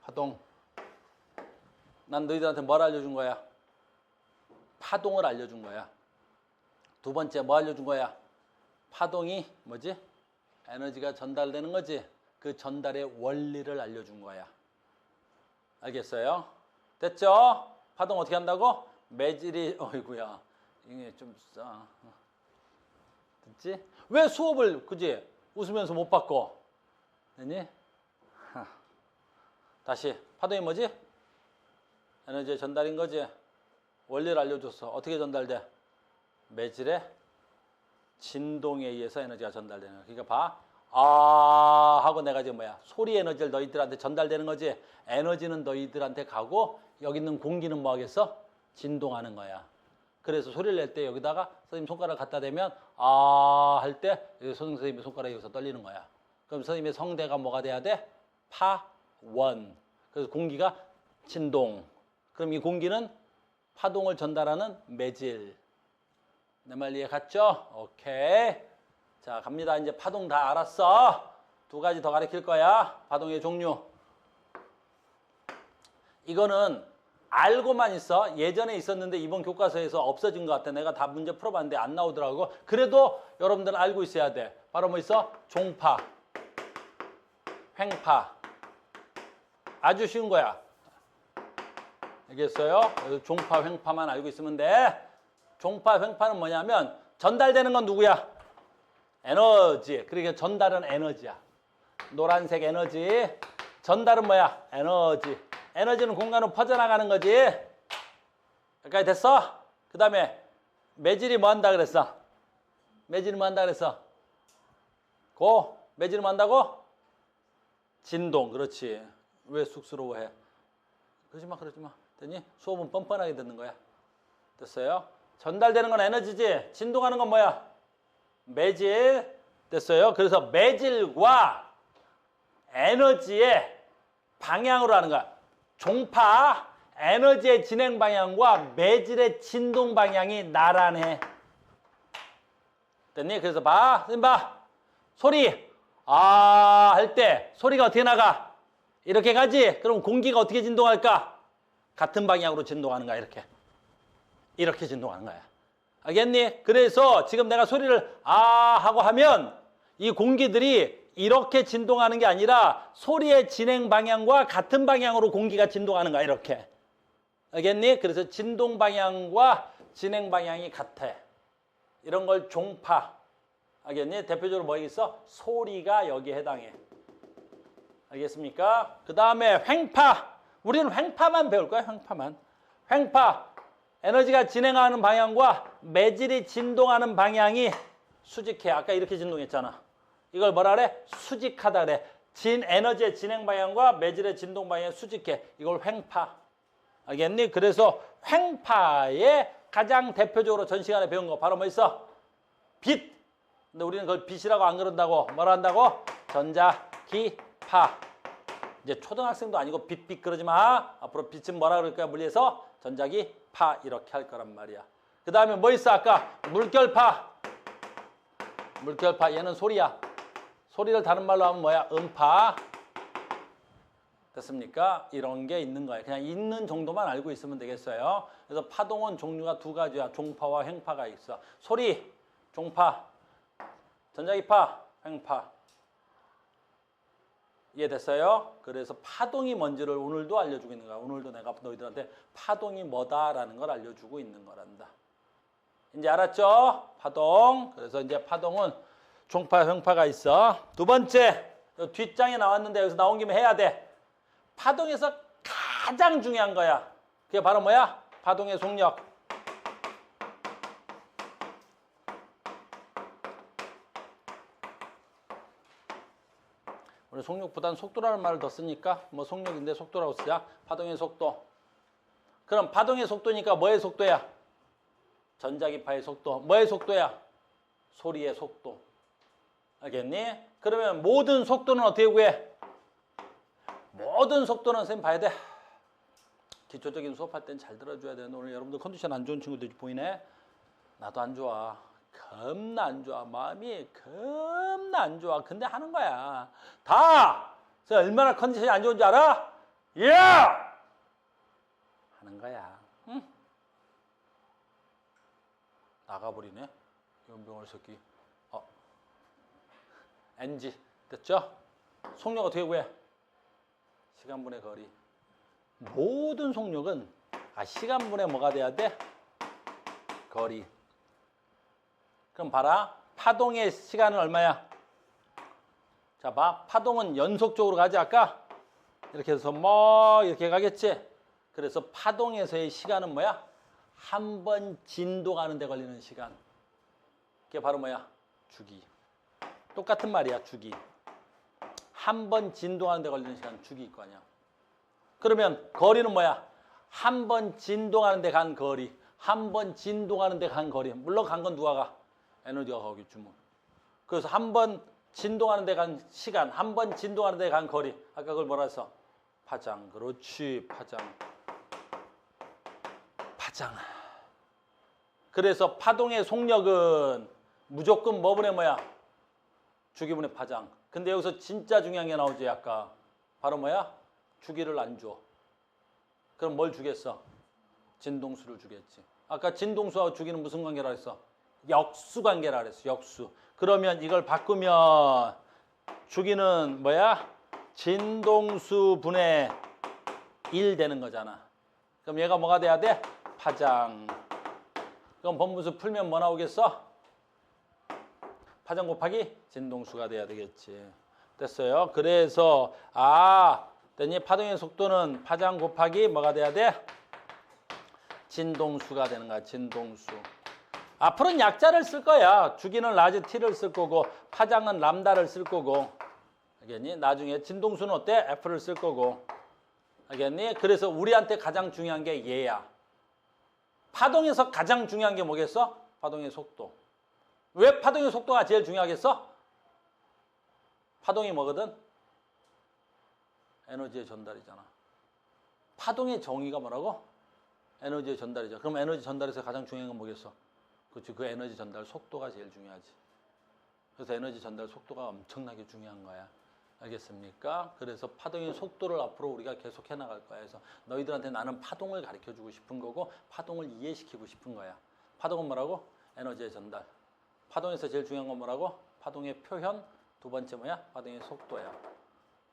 파동. 난 너희들한테 뭘 알려준 거야? 파동을 알려준 거야. 두 번째 뭐 알려준 거야? 파동이 뭐지? 에너지가 전달되는 거지. 그 전달의 원리를 알려준 거야. 알겠어요? 됐죠? 파동 어떻게 한다고? 매질이 어이구야. 이게 좀 됐지? 왜 수업을 그지? 웃으면서 못 바꿔? 됐니? 다시 파동이 뭐지? 에너지의 전달인 거지. 원리를 알려줬어. 어떻게 전달돼? 매질의 진동에 의해서 에너지가 전달되는 거야. 그러니까 봐. 아 하고 내가 지금 뭐야? 소리 에너지를 너희들한테 전달되는 거지. 에너지는 너희들한테 가고 여기 있는 공기는 뭐 하겠어? 진동하는 거야. 그래서 소리를 낼 때 여기다가 선생님 손가락 갖다 대면 아 할 때 선생님의 손가락이 여기서 떨리는 거야. 그럼 선생님의 성대가 뭐가 돼야 돼? 파원. 그래서 공기가 진동. 그럼 이 공기는 파동을 전달하는 매질. 내 말 이해 갔죠? 오케이. 자, 갑니다. 이제 파동 다 알았어. 두 가지 더 가르칠 거야. 파동의 종류. 이거는 알고만 있어. 예전에 있었는데 이번 교과서에서 없어진 것 같아. 내가 다 문제 풀어봤는데 안 나오더라고. 그래도 여러분들은 알고 있어야 돼. 바로 뭐 있어? 종파, 횡파. 아주 쉬운 거야. 알겠어요? 종파, 횡파만 알고 있으면 돼. 종파, 횡파는 뭐냐면 전달되는 건 누구야? 에너지. 그러니까 전달은 에너지야. 노란색 에너지. 전달은 뭐야? 에너지. 에너지는 공간으로 퍼져나가는 거지. 여기까지 됐어? 그 다음에 매질이 뭐 한다 그랬어? 매질이 뭐 한다 그랬어? 매질이 뭐 한다고? 진동. 그렇지. 왜 쑥스러워해? 그러지 마. 됐니? 수업은 뻔뻔하게 듣는 거야. 됐어요? 전달되는 건 에너지지. 진동하는 건 뭐야? 매질. 됐어요? 그래서 매질과 에너지의 방향으로 하는 거야. 종파, 에너지의 진행 방향과 매질의 진동 방향이 나란해. 됐니? 그래서 봐. 선생님 봐. 소리. 아 할 때 소리가 어떻게 나가? 이렇게 가지? 그럼 공기가 어떻게 진동할까? 같은 방향으로 진동하는 거야. 이렇게 진동하는 거야. 알겠니? 그래서 지금 내가 소리를 아 하고 하면 이 공기들이 이렇게 진동하는 게 아니라 소리의 진행 방향과 같은 방향으로 공기가 진동하는 거야. 이렇게. 알겠니? 그래서 진동 방향과 진행 방향이 같아. 이런 걸 종파. 알겠니? 대표적으로 뭐 있어? 소리가 여기에 해당해. 알겠습니까? 그 다음에 횡파. 우리는 횡파만 배울 거야. 횡파. 에너지가 진행하는 방향과 매질이 진동하는 방향이 수직해. 아까 이렇게 진동했잖아. 이걸 뭐라 그래? 수직하다 그래. 에너지의 진행 방향과 매질의 진동 방향이 수직해. 이걸 횡파. 알겠니? 그래서 횡파의 가장 대표적으로 전 시간에 배운 거 바로 뭐 있어? 빛. 근데 우리는 그걸 빛이라고 안 그런다고. 뭐라 한다고? 전자기파. 이제 초등학생도 아니고 빛 그러지 마. 앞으로 빛은 뭐라 그럴 거야? 물리에서 전자기파 이렇게 할 거란 말이야. 그 다음에 뭐 있어? 아까 물결파. 얘는 소리야. 소리를 다른 말로 하면 뭐야? 음파. 됐습니까? 이런 게 있는 거야. 그냥 있는 정도만 알고 있으면 되겠어요. 그래서 파동은 종류가 두 가지야. 종파와 횡파가 있어. 소리, 종파. 전자기파, 횡파. 이해됐어요? 그래서 파동이 뭔지를 오늘도 알려주고 있는 거야. 오늘도 내가 너희들한테 파동이 뭐다라는 걸 알려주고 있는 거란다. 이제 알았죠? 파동. 그래서 이제 파동은 종파, 횡파가 있어. 두 번째, 뒷장에 나왔는데 여기서 나온 김에 해야 돼. 파동에서 가장 중요한 거야. 그게 바로 뭐야? 파동의 속력. 우리 속력보다는 속도라는 말을 더 쓰니까 뭐 속력인데 속도라고 쓰자. 파동의 속도. 그럼 파동의 속도니까 뭐의 속도야? 전자기파의 속도. 뭐의 속도야? 소리의 속도. 알겠니? 그러면 모든 속도는 어떻게 구해? 모든 속도는 선생님 봐야 돼. 기초적인 수업할 땐 잘 들어줘야 돼. 오늘 여러분들 컨디션 안 좋은 친구들 보이네? 나도 안 좋아. 겁나 안 좋아. 마음이 겁나 안 좋아. 근데 하는 거야. 다! 얼마나 컨디션이 안 좋은지 알아? 예! 하는 거야. 응? 나가버리네. 연병을 새끼. NG. 됐죠? 속력 어떻게 구해? 시간분의 거리. 모든 속력은 시간분의 뭐가 돼야 돼? 거리. 그럼 봐라. 파동의 시간은 얼마야? 자, 봐. 파동은 연속적으로 가지, 아까? 이렇게 해서 뭐 이렇게 가겠지? 그래서 파동에서의 시간은 뭐야? 한 번 진동하는 데 걸리는 시간. 그게 바로 뭐야? 주기. 똑같은 말이야, 주기. 한 번 진동하는 데 걸리는 시간 주기일 거 아니야. 그러면 거리는 뭐야? 한 번 진동하는 데 간 거리. 한 번 진동하는 데 간 거리. 물론 간 건 누가 가? 에너지가 가겠지 뭐. 그래서 한 번 진동하는 데 간 시간, 한 번 진동하는 데 간 거리. 아까 그걸 뭐라 했어? 파장. 그렇지, 파장. 파장. 그래서 파동의 속력은 무조건 뭐분의 뭐야? 주기분의 파장. 근데 여기서 진짜 중요한 게 나오지, 아까. 바로 뭐야? 주기를 안 줘. 그럼 뭘 주겠어? 진동수를 주겠지. 아까 진동수하고 주기는 무슨 관계라 했어? 역수 관계라 그랬어. 역수. 그러면 이걸 바꾸면 주기는 뭐야? 진동수 분의 1 되는 거잖아. 그럼 얘가 뭐가 돼야 돼? 파장. 그럼 번분수 풀면 뭐 나오겠어? 파장 곱하기 진동수가 돼야 되겠지. 됐어요? 그래서 됐니? 파동의 속도는 파장 곱하기 뭐가 돼야 돼? 진동수가 되는 거야. 진동수. 앞으로는 약자를 쓸 거야. 주기는 라지 t를 쓸 거고 파장은 람다를 쓸 거고. 알겠니? 나중에 진동수는 어때? f를 쓸 거고. 알겠니? 그래서 우리한테 가장 중요한 게 얘야. 파동에서 가장 중요한 게 뭐겠어? 파동의 속도. 왜 파동의 속도가 제일 중요하겠어? 파동이 뭐거든? 에너지의 전달이잖아. 파동의 정의가 뭐라고? 에너지의 전달이죠. 그럼 에너지 전달에서 가장 중요한 건 뭐겠어? 그렇지. 그 에너지 전달 속도가 제일 중요하지. 그래서 에너지 전달 속도가 엄청나게 중요한 거야. 알겠습니까? 그래서 파동의 속도를 앞으로 우리가 계속 해나갈 거야. 그래서 너희들한테 나는 파동을 가르쳐주고 싶은 거고 파동을 이해시키고 싶은 거야. 파동은 뭐라고? 에너지의 전달. 파동에서 제일 중요한 건 뭐라고? 파동의 표현. 두 번째 뭐야? 파동의 속도야.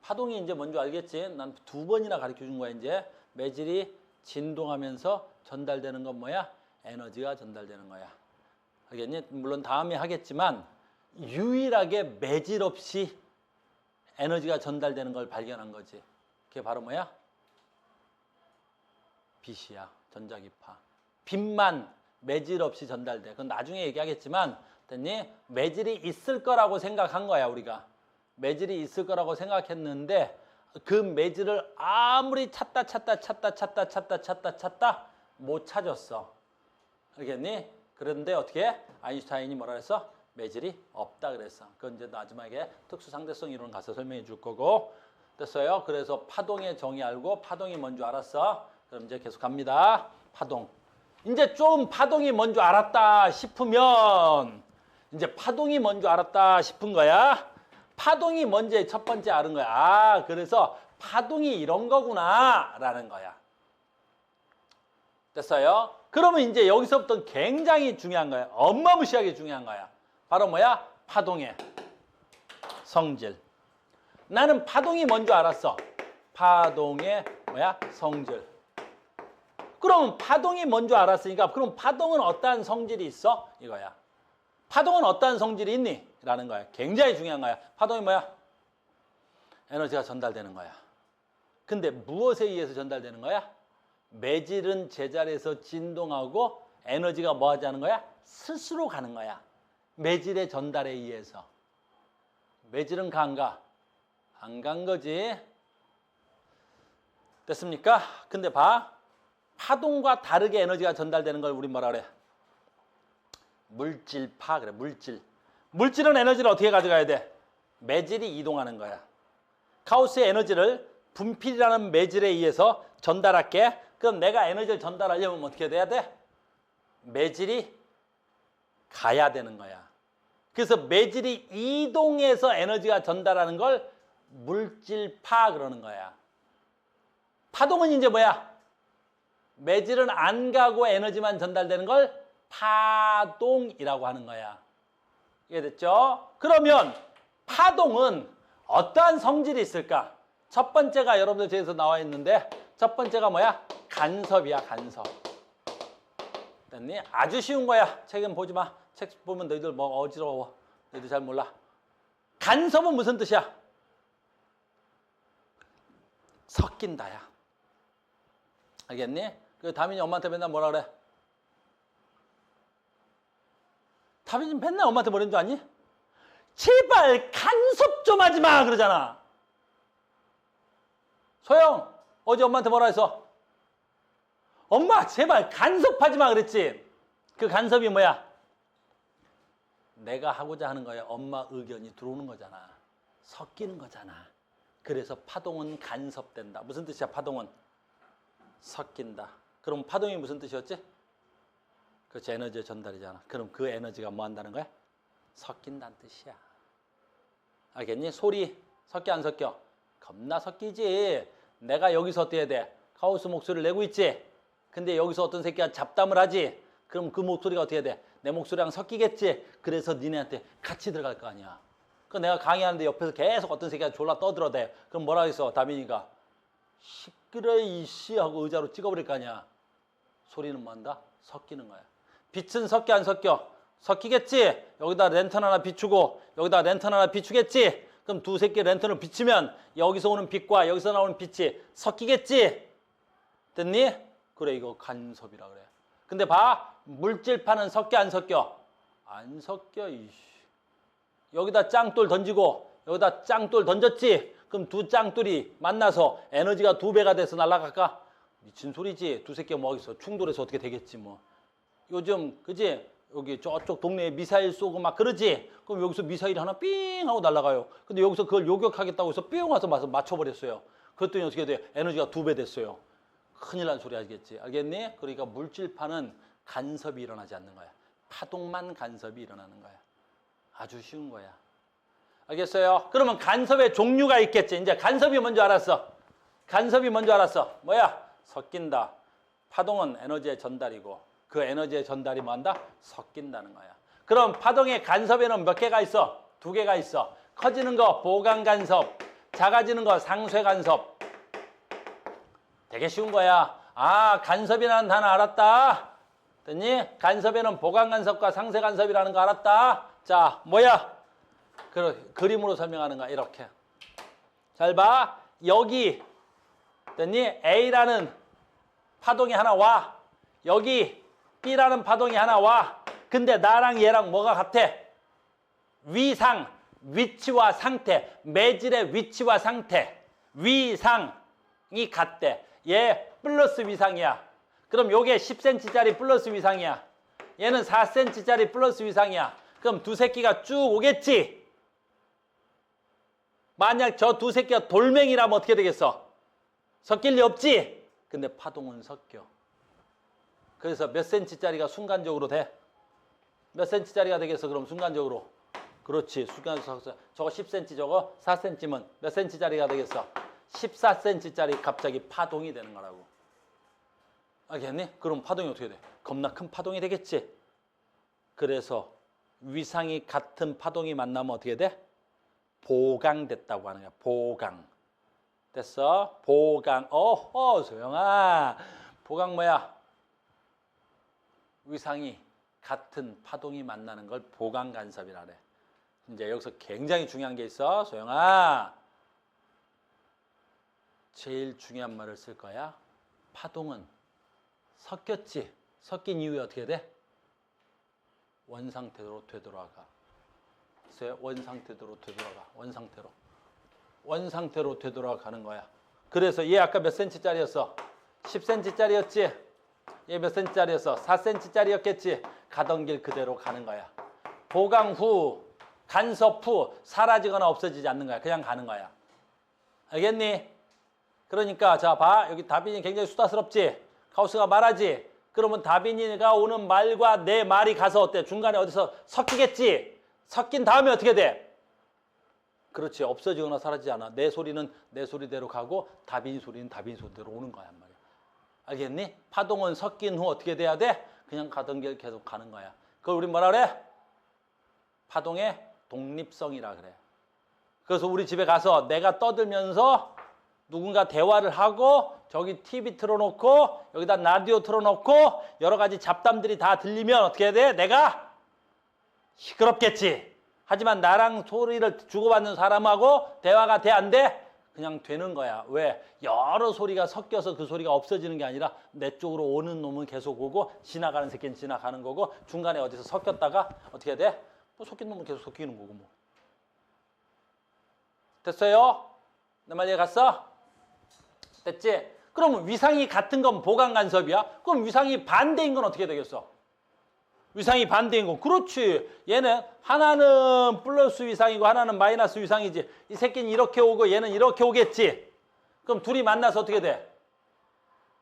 파동이 이제 뭔지 알겠지? 난 두 번이나 가르쳐준 거야. 이제 매질이 진동하면서 전달되는 건 뭐야? 에너지가 전달되는 거야. 알겠니? 물론 다음에 하겠지만 유일하게 매질 없이 에너지가 전달되는 걸 발견한 거지. 그게 바로 뭐야? 빛이야. 전자기파. 빛만 매질 없이 전달돼. 그건 나중에 얘기하겠지만 됐니? 매질이 있을 거라고 생각한 거야, 우리가. 매질이 있을 거라고 생각했는데 그 매질을 아무리 찾다 못 찾았어. 알겠니? 그런데 어떻게? 아인슈타인이 뭐라 그랬어? 매질이 없다 그랬어. 그건 이제 마지막에 특수상대성 이론 가서 설명해 줄 거고. 됐어요? 그래서 파동의 정의 알고 파동이 뭔 줄 알았어? 그럼 이제 계속 갑니다. 파동. 이제 좀 파동이 뭔 줄 알았다 싶으면 이제 파동이 뭔 줄 알았다 싶은 거야. 파동이 뭔지 첫 번째 아는 거야. 그래서 파동이 이런 거구나 라는 거야. 됐어요? 그러면 이제 여기서부터 굉장히 중요한 거야. 어마무시하게 중요한 거야. 바로 뭐야? 파동의 성질. 나는 파동이 뭔 줄 알았어. 파동의 뭐야? 성질. 그럼 파동이 뭔 줄 알았으니까 그럼 파동은 어떠한 성질이 있어? 이거야. 파동은 어떠한 성질이 있니? 라는 거야. 굉장히 중요한 거야. 파동이 뭐야? 에너지가 전달되는 거야. 근데 무엇에 의해서 전달되는 거야? 매질은 제자리에서 진동하고 에너지가 뭐 하지 않은 거야? 스스로 가는 거야. 매질의 전달에 의해서. 매질은 가 안 가? 안 간 거지. 됐습니까? 근데 봐. 파동과 다르게 에너지가 전달되는 걸 우리 뭐라 그래? 물질파 그래. 물질. 물질은 에너지를 어떻게 가져가야 돼? 매질이 이동하는 거야. 가우스의 에너지를 분필이라는 매질에 의해서 전달할게. 그럼 내가 에너지를 전달하려면 어떻게 돼야 돼? 매질이 가야 되는 거야. 그래서 매질이 이동해서 에너지가 전달하는 걸 물질파 그러는 거야. 파동은 이제 뭐야? 매질은 안 가고 에너지만 전달되는 걸 파동이라고 하는 거야. 이해됐죠? 그러면 파동은 어떠한 성질이 있을까? 첫 번째가 여러분들 저기서 나와 있는데 첫 번째가 뭐야? 간섭이야. 간섭. 됐니? 아주 쉬운 거야. 책은 보지 마. 책 보면 너희들 뭐 어지러워. 너희들 잘 몰라. 간섭은 무슨 뜻이야? 섞인다야. 알겠니? 그 다민이 엄마한테 맨날 뭐라 그래? 다민이 맨날 엄마한테 뭐라는 줄 아니? 제발 간섭 좀 하지 마 그러잖아. 소영 어제 엄마한테 뭐라 했어? 엄마 제발 간섭하지 마 그랬지. 그 간섭이 뭐야? 내가 하고자 하는 거야. 엄마 의견이 들어오는 거잖아. 섞이는 거잖아. 그래서 파동은 간섭된다. 무슨 뜻이야 파동은? 섞인다. 그럼 파동이 무슨 뜻이었지? 그렇지, 에너지의 전달이잖아. 그럼 그 에너지가 뭐 한다는 거야? 섞인다는 뜻이야. 알겠니? 소리 섞여 안 섞여? 겁나 섞이지. 내가 여기서 어떻게 해야 돼? 카오스 목소리를 내고 있지. 근데 여기서 어떤 새끼가 잡담을 하지. 그럼 그 목소리가 어떻게 해야 돼? 내 목소리랑 섞이겠지. 그래서 니네한테 같이 들어갈 거 아니야. 그 내가 강의하는데 옆에서 계속 어떤 새끼가 졸라 떠들어대. 그럼 뭐라 했어? 다민이가 시끄러 이씨 하고 의자로 찍어버릴 거 아니야. 소리는 뭐 한다? 섞이는 거야. 빛은 섞여 안 섞여? 섞이겠지. 여기다 랜턴 하나 비추고 여기다 랜턴 하나 비추겠지. 그럼 두 새끼 랜턴을 비추면 여기서 오는 빛과 여기서 나오는 빛이 섞이겠지. 됐니? 그래, 이거 간섭이라 그래. 근데 봐, 물질파는 섞여 안 섞여? 안 섞여. 이씨. 여기다 짱돌 던지고 여기다 짱돌 던졌지. 그럼 두 짱돌이 만나서 에너지가 2배가 돼서 날아갈까? 미친 소리지. 두 새끼가 뭐 하겠어. 충돌해서 어떻게 되겠지 뭐. 요즘 그지? 여기 저쪽 동네에 미사일 쏘고 막 그러지? 그럼 여기서 미사일 하나 삥 하고 날아가요. 근데 여기서 그걸 요격하겠다고 해서 삥 와서 맞춰버렸어요. 그랬더니 어떻게 돼? 에너지가 2배 됐어요. 큰일 난 소리 하겠지. 알겠니? 그러니까 물질파는 간섭이 일어나지 않는 거야. 파동만 간섭이 일어나는 거야. 아주 쉬운 거야. 알겠어요? 그러면 간섭의 종류가 있겠지. 이제 간섭이 뭔지 알았어. 간섭이 뭔지 알았어. 뭐야? 섞인다. 파동은 에너지의 전달이고 그 에너지의 전달이 뭐한다? 섞인다는 거야. 그럼 파동의 간섭에는 몇 개가 있어? 2개가 있어. 커지는 거 보강 간섭, 작아지는 거 상쇄 간섭. 되게 쉬운 거야. 아, 간섭이라는 단어 알았다. 됐니? 간섭에는 보강 간섭과 상쇄 간섭이라는 거 알았다. 자, 뭐야? 그림으로 설명하는 거야. 이렇게. 잘 봐. 여기 됐니? A라는 파동이 하나 와. 여기 B라는 파동이 하나 와. 근데 나랑 얘랑 뭐가 같아? 위상, 위치와 상태. 매질의 위치와 상태. 위상이 같대. 얘 플러스 위상이야. 그럼 요게 10cm짜리 플러스 위상이야. 얘는 4cm짜리 플러스 위상이야. 그럼 두 새끼가 쭉 오겠지? 만약 저 두 새끼가 돌멩이라면 어떻게 되겠어? 섞일 리 없지? 근데 파동은 섞여. 그래서 몇 cm짜리가 순간적으로 돼? 몇 cm짜리가 되겠어? 그럼 순간적으로. 그렇지. 순간적으로. 저거 10cm 저거 4cm면 몇 cm짜리가 되겠어? 14cm짜리 갑자기 파동이 되는 거라고. 알겠니? 그럼 파동이 어떻게 돼? 겁나 큰 파동이 되겠지? 그래서 위상이 같은 파동이 만나면 어떻게 돼? 보강됐다고 하는 거야. 보강. 됐어? 보강. 어허, 소영아. 보강 뭐야? 위상이 같은 파동이 만나는 걸 보강 간섭이라 그래. 이제 여기서 굉장히 중요한 게 있어. 소영아. 제일 중요한 말을 쓸 거야. 파동은 섞였지. 섞인 이후에 어떻게 돼? 원상태로 되돌아가. 글쎄요, 원상태로 되돌아가. 원상태로. 원상태로 되돌아가는 거야. 그래서 얘 아까 몇 cm짜리였어? 10cm짜리였지? 얘 몇 cm짜리였어? 4cm짜리였겠지? 가던 길 그대로 가는 거야. 보강 후, 간섭 후 사라지거나 없어지지 않는 거야. 그냥 가는 거야. 알겠니? 그러니까 자 봐. 여기 다빈이 굉장히 수다스럽지? 카우스가 말하지? 그러면 다빈이가 오는 말과 내 말이 가서 어때? 중간에 어디서 섞이겠지? 섞인 다음에 어떻게 돼? 그렇지. 없어지거나 사라지지 않아. 내 소리는 내 소리대로 가고 다빈이 소리는 다빈이 소리대로 오는 거야. 말이야. 알겠니? 파동은 섞인 후 어떻게 돼야 돼? 그냥 가던 길 계속 가는 거야. 그걸 우리 뭐라 그래? 파동의 독립성이라 그래. 그래서 우리 집에 가서 내가 떠들면서 누군가 대화를 하고 저기 TV 틀어놓고 여기다 라디오 틀어놓고 여러 가지 잡담들이 다 들리면 어떻게 해야 돼? 내가 시끄럽겠지. 하지만 나랑 소리를 주고받는 사람하고 대화가 돼, 안 돼? 그냥 되는 거야. 왜? 여러 소리가 섞여서 그 소리가 없어지는 게 아니라 내 쪽으로 오는 놈은 계속 오고 지나가는 새끼는 지나가는 거고 중간에 어디서 섞였다가 어떻게 해야 돼? 뭐 섞인 놈은 계속 섞이는 거고 뭐. 됐어요? 내 말 이해 갔어? 됐지? 그럼 위상이 같은 건 보강 간섭이야? 그럼 위상이 반대인 건 어떻게 되겠어? 위상이 반대인 거. 그렇지. 얘는 하나는 플러스 위상이고 하나는 마이너스 위상이지. 이 새끼는 이렇게 오고 얘는 이렇게 오겠지. 그럼 둘이 만나서 어떻게 돼?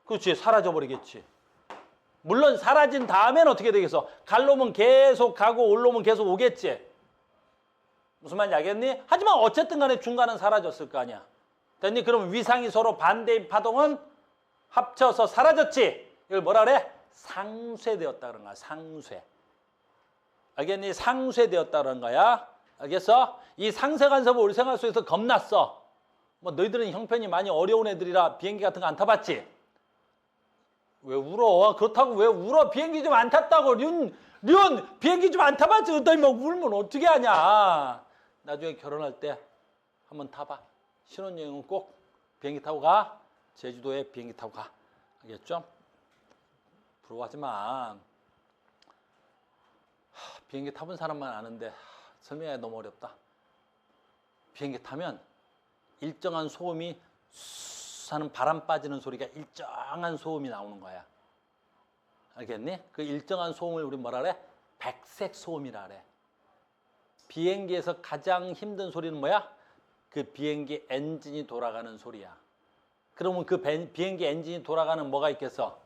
그렇지. 사라져버리겠지. 물론 사라진 다음엔 어떻게 되겠어? 갈 놈은 계속 가고 올 놈은 계속 오겠지. 무슨 말인지 알겠니? 하지만 어쨌든 간에 중간은 사라졌을 거 아니야. 됐니? 그럼 위상이 서로 반대인 파동은 합쳐서 사라졌지. 이걸 뭐라 그래? 상쇄되었다 그런 거야. 상쇄. 알겠니? 상쇄되었다 그런 거야. 알겠어? 이 상쇄 간섭은 우리 생활 속에서 겁났어. 뭐 너희들은 형편이 많이 어려운 애들이라 비행기 같은 거 안 타봤지? 왜 울어? 그렇다고 왜 울어? 비행기 좀 안 탔다고. 륜 비행기 좀 안 타봤지? 그랬더니 막 울면 어떻게 하냐. 나중에 결혼할 때 한번 타봐. 신혼여행은 꼭 비행기 타고 가. 제주도에 비행기 타고 가. 알겠죠? 부러워하지 마. 비행기 타본 사람만 아는데 설명하기 너무 어렵다. 비행기 타면 일정한 소음이 수 하는 바람 빠지는 소리가 일정한 소음이 나오는 거야. 알겠니? 그 일정한 소음을 우리 뭐라 그래? 백색 소음이라 그래. 비행기에서 가장 힘든 소리는 뭐야? 그 비행기 엔진이 돌아가는 소리야. 그러면 그 비행기 엔진이 돌아가는 뭐가 있겠어?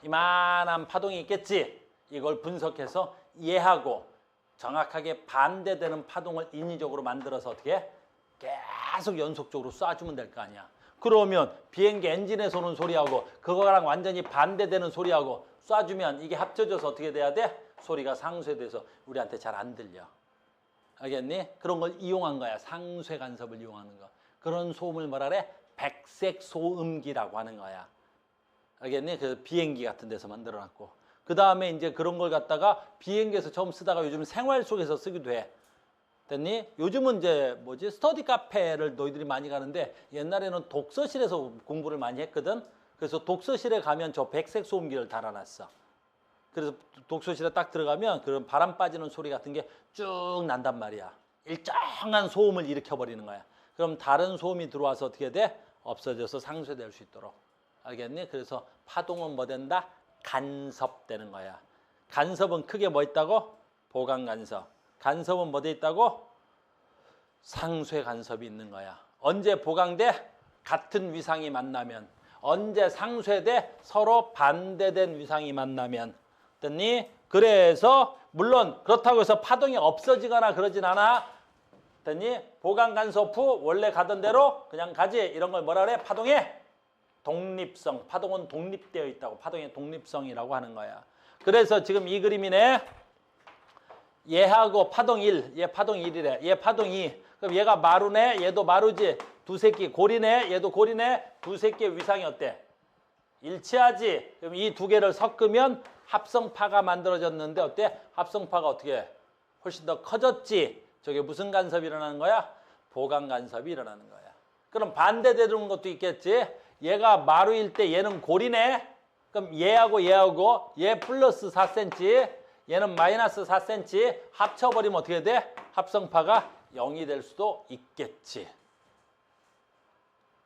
이만한 파동이 있겠지. 이걸 분석해서 이해하고 정확하게 반대되는 파동을 인위적으로 만들어서 어떻게 해? 계속 연속적으로 쏴주면 될 거 아니야. 그러면 비행기 엔진에서 오는 소리하고 그거랑 완전히 반대되는 소리하고 쏴주면 이게 합쳐져서 어떻게 돼야 돼? 소리가 상쇄돼서 우리한테 잘 안 들려. 알겠니? 그런 걸 이용한 거야. 상쇄 간섭을 이용하는 거. 그런 소음을 뭐라 그래? 백색 소음기라고 하는 거야. 알겠니? 그 비행기 같은 데서 만들어놨고. 그 다음에 이제 그런 걸 갖다가 비행기에서 처음 쓰다가 요즘 생활 속에서 쓰기도 해. 됐니? 요즘은 이제 스터디 카페를 너희들이 많이 가는데 옛날에는 독서실에서 공부를 많이 했거든. 그래서 독서실에 가면 저 백색 소음기를 달아놨어. 그래서 독서실에 딱 들어가면 그런 바람 빠지는 소리 같은 게 쭉 난단 말이야. 일정한 소음을 일으켜버리는 거야. 그럼 다른 소음이 들어와서 어떻게 돼? 없어져서 상쇄될 수 있도록. 알겠니? 그래서 파동은 뭐 된다? 간섭되는 거야. 간섭은 크게 뭐 있다고? 보강 간섭. 간섭은 뭐 돼 있다고? 상쇄 간섭이 있는 거야. 언제 보강돼? 같은 위상이 만나면. 언제 상쇄돼? 서로 반대된 위상이 만나면. 됐니? 그래서 물론 그렇다고 해서 파동이 없어지거나 그러진 않아. 됐니? 보강 간섭 후 원래 가던 대로 그냥 가지. 이런 걸 뭐라 그래? 파동의 독립성. 파동은 독립되어 있다고. 파동의 독립성이라고 하는 거야. 그래서 지금 이 그림이네. 얘하고 파동 1, 얘 파동 1이래. 얘 파동 2. 그럼 얘가 마루네, 얘도 마루지. 두 새끼 고리네, 얘도 고리네. 두 새끼의 위상이 어때? 일치하지. 그럼 이 두 개를 섞으면 합성파가 만들어졌는데 어때? 합성파가 어떻게 해? 훨씬 더 커졌지. 저게 무슨 간섭이 일어나는 거야? 보강 간섭이 일어나는 거야. 그럼 반대되는 것도 있겠지. 얘가 마루일 때 얘는 고리네. 그럼 얘하고 얘 플러스 4cm, 얘는 마이너스 4cm 합쳐버리면 어떻게 돼? 합성파가 0이 될 수도 있겠지.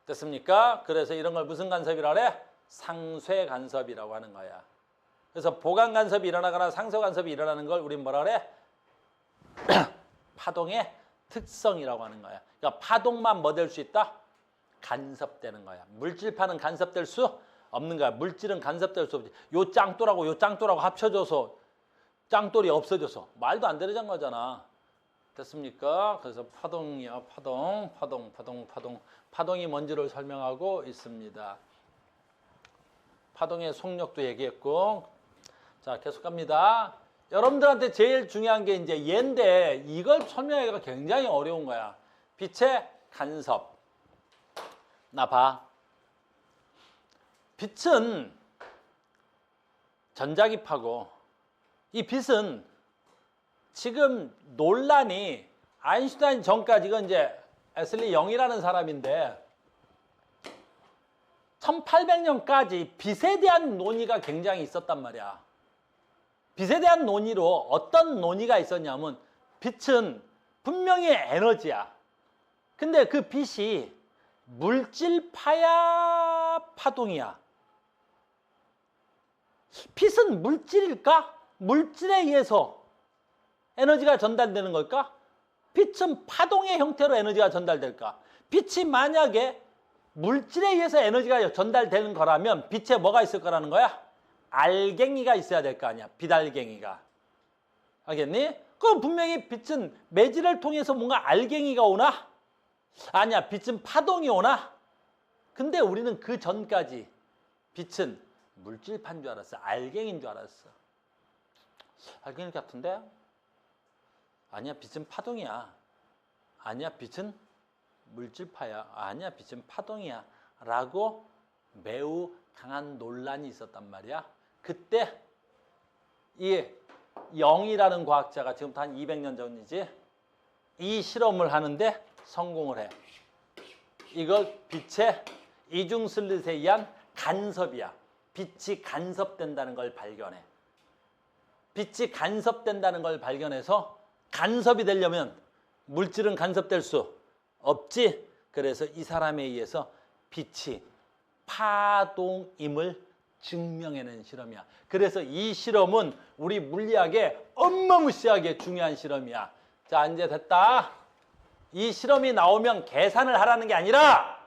됐습니까? 그래서 이런 걸 무슨 간섭이라고 그래? 상쇄 간섭이라고 하는 거야. 그래서 보강 간섭이 일어나거나 상쇄 간섭이 일어나는 걸 우린 뭐라 그래? 파동의 특성이라고 하는 거야. 그러니까 파동만 뭐 될 수 있다? 간섭되는 거야. 물질파는 간섭될 수 없는 거야. 물질은 간섭될 수 없지. 요 짱돌하고 합쳐져서 짱돌이 없어져서 말도 안 되는 거잖아. 됐습니까? 그래서 파동이야. 파동이 뭔지를 설명하고 있습니다. 파동의 속력도 얘기했고. 자, 계속 갑니다. 여러분들한테 제일 중요한 게 이제 얘인데 이걸 설명하기가 굉장히 어려운 거야. 빛의 간섭. 나 봐. 빛은 전자기파고 이 빛은 지금 논란이 아인슈타인 전까지 이건 이제 에슬리 영이라는 사람인데 1800년까지 빛에 대한 논의가 굉장히 있었단 말이야. 빛에 대한 논의로 어떤 논의가 있었냐면 빛은 분명히 에너지야. 근데 그 빛이 물질파야 파동이야. 빛은 물질일까? 물질에 의해서 에너지가 전달되는 걸까? 빛은 파동의 형태로 에너지가 전달될까? 빛이 만약에 물질에 의해서 에너지가 전달되는 거라면 빛에 뭐가 있을 거라는 거야? 알갱이가 있어야 될 거 아니야. 빛알갱이가. 알겠니? 그럼 분명히 빛은 매질을 통해서 뭔가 알갱이가 오나? 아니야. 빛은 파동이 오나? 근데 우리는 그 전까지 빛은 물질파인 줄 알았어. 알갱이인 줄 알았어. 알갱이 같은데? 아니야. 빛은 파동이야. 아니야. 빛은 물질파야. 아니야. 빛은 파동이야. 라고 매우 강한 논란이 있었단 말이야. 그때 이 영이라는 과학자가 지금부터 한 200년 전이지 이 실험을 하는데 성공을 해. 이걸 빛의 이중슬릿에 의한 간섭이야. 빛이 간섭된다는 걸 발견해. 빛이 간섭된다는 걸 발견해서 간섭이 되려면 물질은 간섭될 수 없지. 그래서 이 사람에 의해서 빛이 파동임을 증명해낸 실험이야. 그래서 이 실험은 우리 물리학에 어마무시하게 중요한 실험이야. 자, 이제 됐다. 이 실험이 나오면 계산을 하라는 게 아니라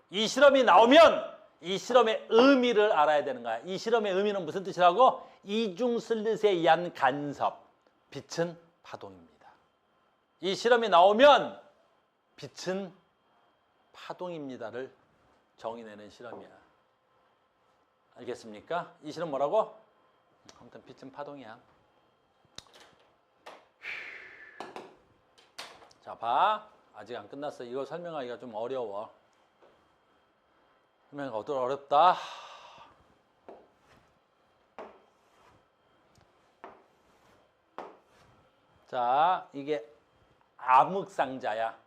이 실험이 나오면 이 실험의 의미를 알아야 되는 거야. 이 실험의 의미는 무슨 뜻이라고? 이중슬릿에 의한 간섭. 빛은 파동입니다. 이 실험이 나오면 빛은 파동입니다를 정의내는 실험이야. 알겠습니까? 이 실험 뭐라고? 아무튼 빛은 파동이야. 자, 봐. 아직 안 끝났어. 이거 설명하기가 좀 어려워. 설명하기가 어렵다. 자, 이게 암흑상자야.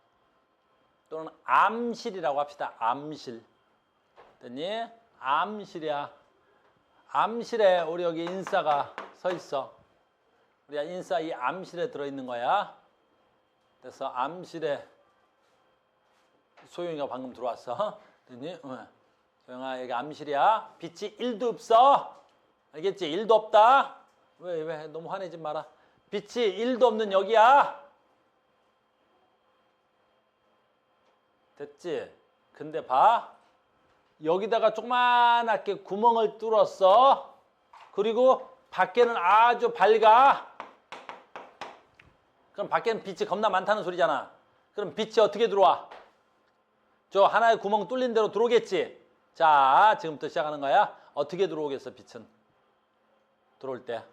또는 암실이라고 합시다. 암실. 됐니? 암실이야. 암실에 우리 여기 인싸가 서 있어. 우리가 인싸 이 암실에 들어있는 거야. 그래서 암실에 소영이가 방금 들어왔어. 됐니? 소영아, 여기 암실이야. 빛이 1도 없어. 알겠지? 1도 없다. 왜 너무 화내지 마라. 빛이 1도 없는 여기야. 됐지? 근데 봐. 여기다가 조그만하게 구멍을 뚫었어. 그리고 밖에는 아주 밝아. 그럼 밖에는 빛이 겁나 많다는 소리잖아. 그럼 빛이 어떻게 들어와? 저 하나의 구멍 뚫린 대로 들어오겠지? 자, 지금부터 시작하는 거야. 어떻게 들어오겠어, 빛은? 들어올 때.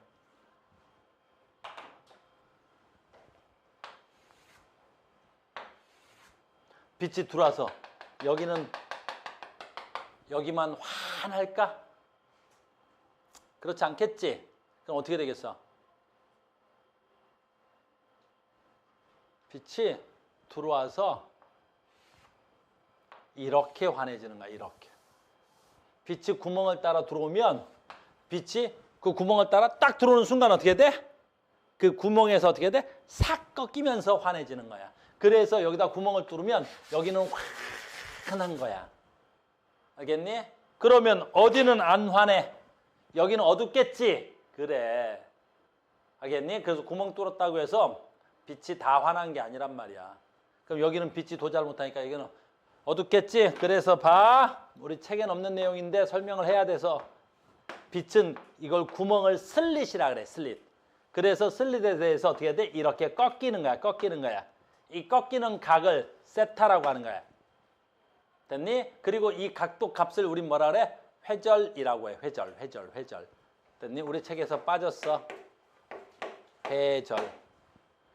빛이 들어와서 여기만 환할까? 그렇지 않겠지? 그럼 어떻게 되겠어? 빛이 들어와서 이렇게 환해지는 거야. 이렇게. 빛이 구멍을 따라 들어오면 빛이 그 구멍을 따라 딱 들어오는 순간 어떻게 돼? 그 구멍에서 어떻게 돼? 싹 꺾이면서 환해지는 거야. 그래서 여기다 구멍을 뚫으면 여기는 환한 거야. 알겠니? 그러면 어디는 안 환해? 여기는 어둡겠지? 그래. 알겠니? 그래서 구멍 뚫었다고 해서 빛이 다 환한 게 아니란 말이야. 그럼 여기는 빛이 도잘 못하니까 여기는 어둡겠지? 그래서 봐. 우리 책엔 없는 내용인데 설명을 해야 돼서 빛은 이걸 구멍을 슬릿이라 그래. 슬릿. 그래서 슬릿에 대해서 어떻게 돼? 이렇게 꺾이는 거야. 꺾이는 거야. 이 꺾이는 각을 세타라고 하는 거야. 됐니? 그리고 이 각도 값을 우린 뭐라 그래? 회절이라고 해. 회절. 됐니? 우리 책에서 빠졌어. 회절.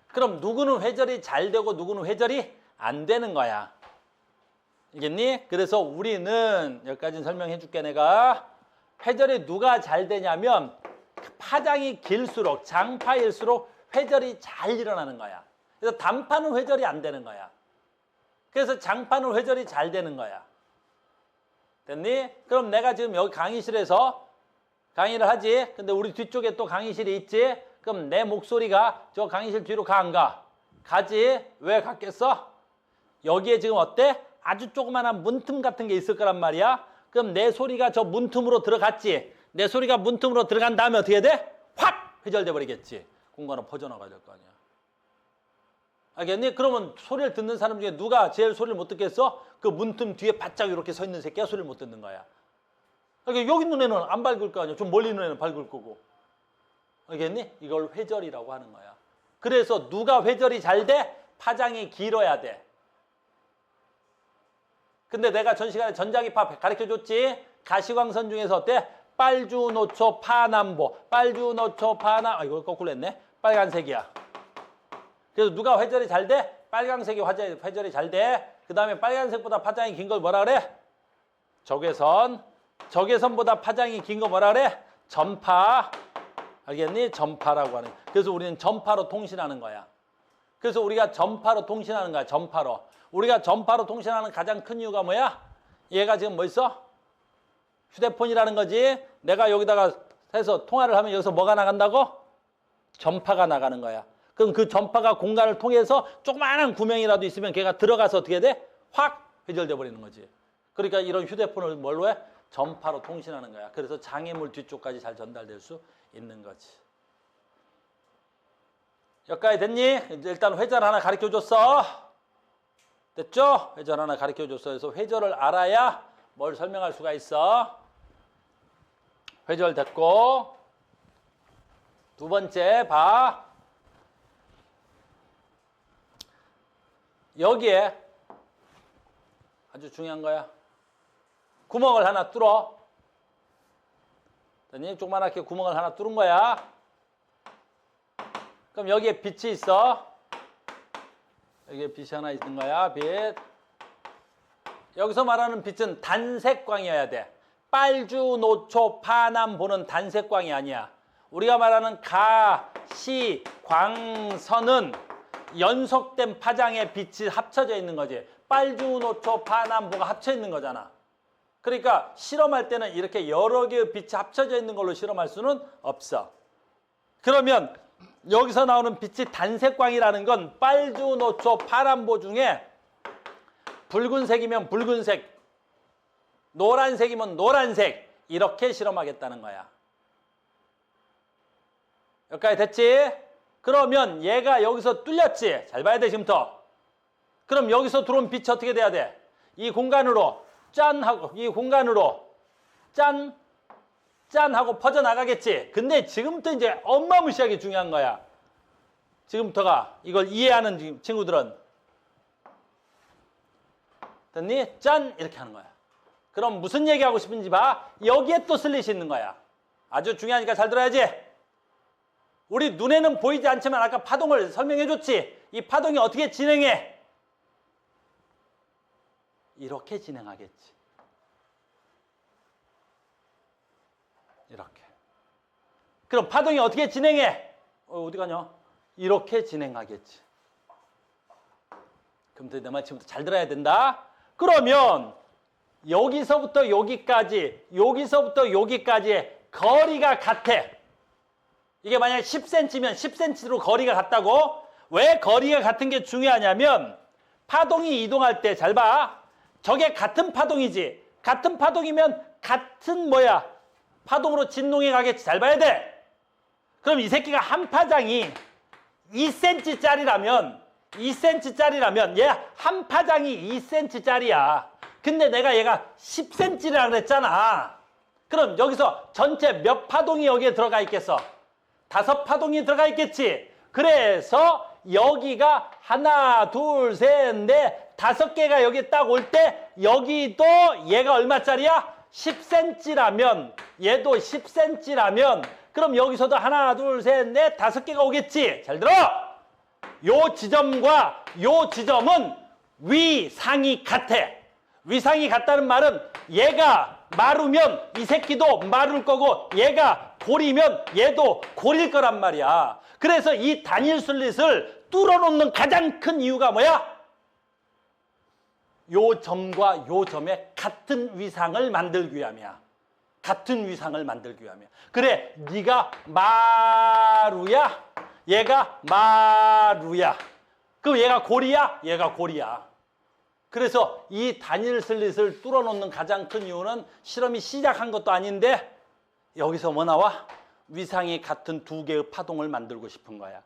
그럼 누구는 회절이 잘 되고 누구는 회절이 안 되는 거야. 알겠니? 그래서 우리는 여기까지 설명해 줄게 내가. 회절이 누가 잘 되냐면 파장이 길수록 장파일수록 회절이 잘 일어나는 거야. 그래서 단판은 회절이 안 되는 거야. 그래서 장판은 회절이 잘 되는 거야. 됐니? 그럼 내가 지금 여기 강의실에서 강의를 하지. 근데 우리 뒤쪽에 또 강의실이 있지. 그럼 내 목소리가 저 강의실 뒤로 가 안 가? 가지. 왜 갔겠어? 여기에 지금 어때? 아주 조그마한 문틈 같은 게 있을 거란 말이야. 그럼 내 소리가 저 문틈으로 들어갔지. 내 소리가 문틈으로 들어간 다음에 어떻게 돼? 확 회절돼 버리겠지. 공간으로 퍼져나가야 될 거 아니야. 알겠니? 그러면 소리를 듣는 사람 중에 누가 제일 소리를 못 듣겠어? 그 문틈 뒤에 바짝 이렇게 서 있는 새끼가 소리를 못 듣는 거야. 그러니까 여기 눈에는 안 밝을 거 아니야. 좀 멀리 눈에는 밝을 거고. 알겠니? 이걸 회절이라고 하는 거야. 그래서 누가 회절이 잘 돼? 파장이 길어야 돼. 근데 내가 전 시간에 전자기파 가르쳐줬지? 가시광선 중에서 어때? 빨주노초 파남보. 빨주노초 파남. 아, 이거 거꾸로 했네. 빨간색이야. 그래서 누가 회절이 잘 돼? 빨간색이 회절이 잘 돼. 그 다음에 빨간색보다 파장이 긴 걸 뭐라 그래? 적외선. 적외선보다 파장이 긴 거 뭐라 그래? 전파. 알겠니? 전파라고 하는. 그래서 우리는 전파로 통신하는 거야. 그래서 우리가 전파로 통신하는 거야. 전파로. 우리가 전파로 통신하는 가장 큰 이유가 뭐야? 얘가 지금 뭐 있어? 휴대폰이라는 거지. 내가 여기다가 해서 통화를 하면 여기서 뭐가 나간다고? 전파가 나가는 거야. 그럼 그 전파가 공간을 통해서 조그마한 구멍이라도 있으면 걔가 들어가서 어떻게 돼? 확 회절돼 버리는 거지. 그러니까 이런 휴대폰을 뭘로 해? 전파로 통신하는 거야. 그래서 장애물 뒤쪽까지 잘 전달될 수 있는 거지. 여기까지 됐니? 일단 회절 하나 가르쳐줬어. 됐죠? 회절 하나 가르쳐줬어. 그래서 회절을 알아야 뭘 설명할 수가 있어. 회절 됐고. 두 번째 봐. 여기에 아주 중요한 거야. 구멍을 하나 뚫어. 됐니? 조그맣게 구멍을 하나 뚫은 거야. 그럼 여기에 빛이 있어. 여기에 빛이 하나 있는 거야. 빛. 여기서 말하는 빛은 단색광이어야 돼. 빨주, 노초, 파남 보는 단색광이 아니야. 우리가 말하는 가, 시, 광선은 연속된 파장의 빛이 합쳐져 있는 거지. 빨주, 노초, 파남보가 합쳐 있는 거잖아. 그러니까 실험할 때는 이렇게 여러 개의 빛이 합쳐져 있는 걸로 실험할 수는 없어. 그러면 여기서 나오는 빛이 단색광이라는 건 빨주, 노초, 파남보 중에 붉은색이면 붉은색, 노란색이면 노란색 이렇게 실험하겠다는 거야. 여기까지 됐지? 그러면 얘가 여기서 뚫렸지? 잘 봐야 돼 지금부터. 그럼 여기서 들어온 빛이 어떻게 돼야 돼? 이 공간으로 짠 하고 이 공간으로 짠 하고 퍼져나가겠지? 근데 지금부터 이제 어마무시하게 중요한 거야. 지금부터가 이걸 이해하는 친구들은 됐니? 짠 이렇게 하는 거야. 그럼 무슨 얘기하고 싶은지 봐. 여기에 또 슬릿이 있는 거야. 아주 중요하니까 잘 들어야지. 우리 눈에는 보이지 않지만 아까 파동을 설명해 줬지. 이 파동이 어떻게 진행해? 이렇게 진행하겠지. 이렇게. 그럼 파동이 어떻게 진행해? 어디 가냐? 이렇게 진행하겠지. 그럼 내 말 지금부터 잘 들어야 된다. 그러면 여기서부터 여기까지, 여기서부터 여기까지의 거리가 같아. 이게 만약에 10cm면 10cm로 거리가 같다고? 왜 거리가 같은 게 중요하냐면 파동이 이동할 때 잘 봐. 저게 같은 파동이지. 같은 파동이면 같은 뭐야? 파동으로 진동해 가겠지. 잘 봐야 돼. 그럼 이 새끼가 한 파장이 2cm짜리라면 얘 한 파장이 2cm짜리야. 근데 내가 얘가 10cm라 그랬잖아. 그럼 여기서 전체 몇 파동이 여기에 들어가 있겠어? 5파동이 들어가 있겠지. 그래서 여기가 하나, 둘, 셋, 넷, 5개가 여기 딱 올 때 여기도 얘가 얼마짜리야? 10cm라면 얘도 10cm라면 그럼 여기서도 하나, 둘, 셋, 넷, 5개가 오겠지. 잘 들어! 요 지점과 요 지점은 위상이 같아. 위상이 같다는 말은 얘가 마르면 이 새끼도 마를 거고 얘가 고리면 얘도 고릴 거란 말이야. 그래서 이 단일 슬릿을 뚫어놓는 가장 큰 이유가 뭐야? 요 점과 요 점의 같은 위상을 만들기 위함이야. 같은 위상을 만들기 위함이야. 그래, 네가 마루야, 얘가 마루야. 그럼 얘가 고리야, 얘가 고리야. 그래서 이 단일 슬릿을 뚫어놓는 가장 큰 이유는 실험이 시작한 것도 아닌데 여기서 뭐 나와? 위상이 같은 두 개의 파동을 만들고 싶은 거야.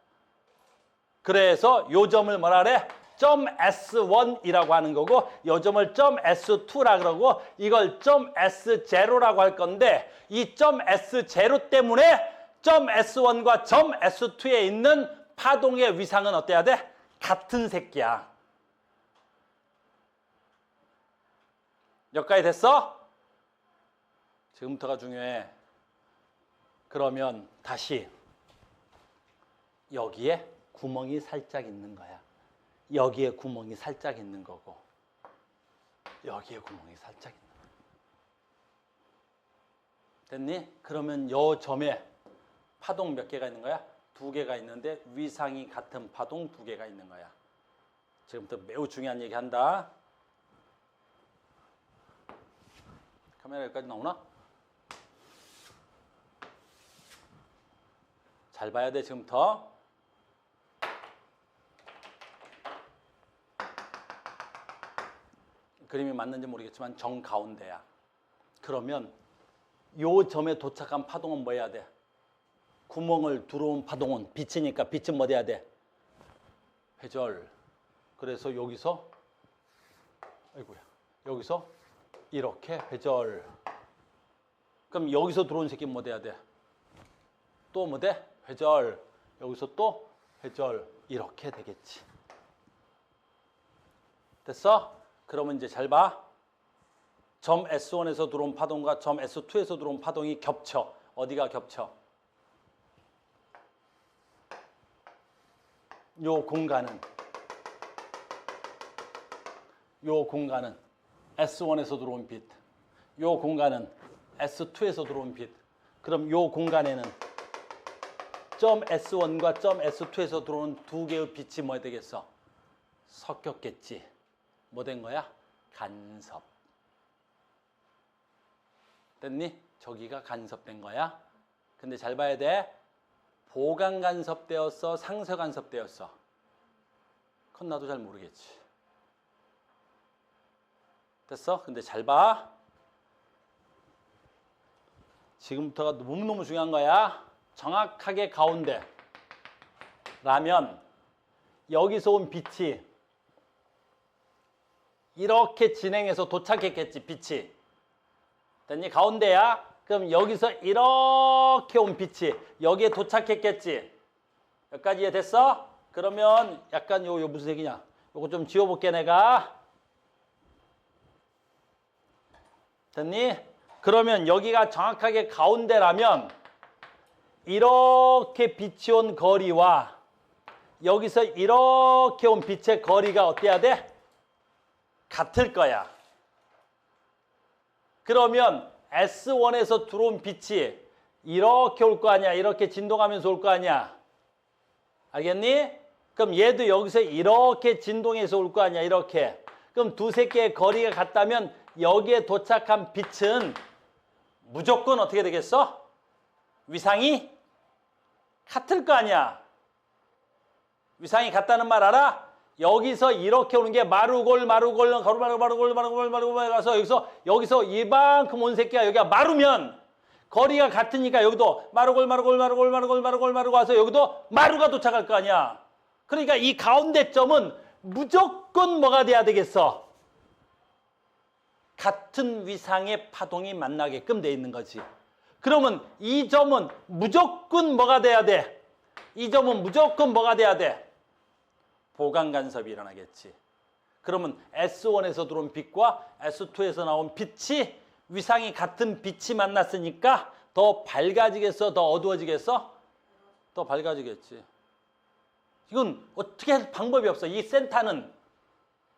그래서 요 점을 뭐라 그래? 점 S1이라고 하는 거고 요 점을 점 S2라 그러고 이걸 점 S0라고 할 건데 이 점 S0 때문에 점 S1과 점 S2에 있는 파동의 위상은 어때야 돼? 같은 새끼야. 여기까지 됐어? 지금부터가 중요해. 그러면 다시 여기에 구멍이 살짝 있는 거야. 여기에 구멍이 살짝 있는 거고 여기에 구멍이 살짝 있는 거야. 됐니? 그러면 요 점에 파동 몇 개가 있는 거야? 두 개가 있는데 위상이 같은 파동 두 개가 있는 거야. 지금부터 매우 중요한 얘기 한다. 카메라 여기까지 나오나? 잘 봐야 돼, 지금부터. 그림이 맞는지 모르겠지만 정가운데야. 그러면 요 점에 도착한 파동은 뭐 해야 돼? 구멍을 들어온 파동은 빛이니까 빛은 뭐 돼야 돼? 회절. 그래서 여기서 아이고야. 여기서 이렇게 회절. 그럼 여기서 들어온 새끼는 뭐 돼야 돼? 또 뭐 돼? 회절. 여기서 또 회절. 이렇게 되겠지. 됐어? 그러면 이제 잘 봐. 점 S1에서 들어온 파동과 점 S2에서 들어온 파동이 겹쳐. 어디가 겹쳐? 요 공간은 S1에서 들어온 빛. 요 공간은 S2에서 들어온 빛. 그럼 요 공간에는 점 S1과 점 S2에서 들어온 두 개의 빛이 뭐 되겠어? 섞였겠지. 뭐 된 거야? 간섭. 됐니? 저기가 간섭된 거야. 근데 잘 봐야 돼. 보강 간섭되었어? 상쇄 간섭되었어? 그건 나도 잘 모르겠지. 됐어? 근데 잘 봐. 지금부터가 너무너무 중요한 거야. 정확하게 가운데 라면 여기서 온 빛이 이렇게 진행해서 도착했겠지, 빛이. 됐니? 가운데야. 그럼 여기서 이렇게 온 빛이 여기에 도착했겠지. 여기까지 이해됐어? 그러면 약간 요 무슨 색이냐? 요거 좀 지워볼게, 내가. 됐니? 그러면 여기가 정확하게 가운데라면 이렇게 빛이 온 거리와 여기서 이렇게 온 빛의 거리가 어때야 돼? 같을 거야. 그러면 S1에서 들어온 빛이 이렇게 올 거 아니야. 이렇게 진동하면서 올 거 아니야. 알겠니? 그럼 얘도 여기서 이렇게 진동해서 올 거 아니야. 이렇게. 그럼 두세 개의 거리가 같다면 여기에 도착한 빛은 무조건 어떻게 되겠어? 위상이 같을 거 아니야. 위상이 같다는 말 알아? 여기서 이렇게 오는 게 마루골 가서 여기서 이만큼 온 새끼가 여기가 마루면 거리가 같으니까 여기도 마루골 와서 여기도 마루가 도착할 거 아니야. 그러니까 이 가운데 점은 무조건 뭐가 돼야 되겠어? 같은 위상의 파동이 만나게끔 돼 있는 거지. 그러면 이 점은 무조건 뭐가 돼야 돼? 이 점은 무조건 뭐가 돼야 돼? 보강 간섭이 일어나겠지. 그러면 S1에서 들어온 빛과 S2에서 나온 빛이 위상이 같은 빛이 만났으니까 더 밝아지겠어? 더 어두워지겠어? 더 밝아지겠지. 이건 어떻게 할 방법이 없어. 이 센터는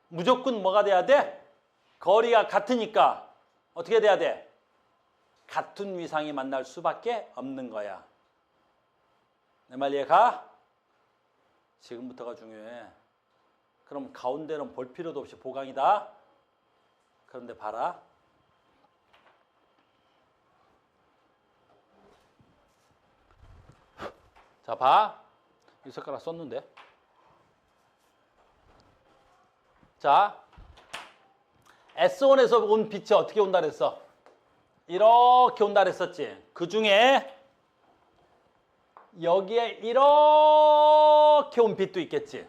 무조건 뭐가 돼야 돼? 거리가 같으니까 어떻게 돼야 돼? 같은 위상이 만날 수밖에 없는 거야. 내 말 이해가? 지금부터가 중요해. 그럼 가운데는 볼 필요도 없이 보강이다. 그런데 봐라. 자, 봐. 이 색깔 썼는데. 자, S1에서 온 빛이 어떻게 온다 그랬어? 이렇게 온다 그랬었지. 그 중에 여기에 이렇게 온 빛도 있겠지.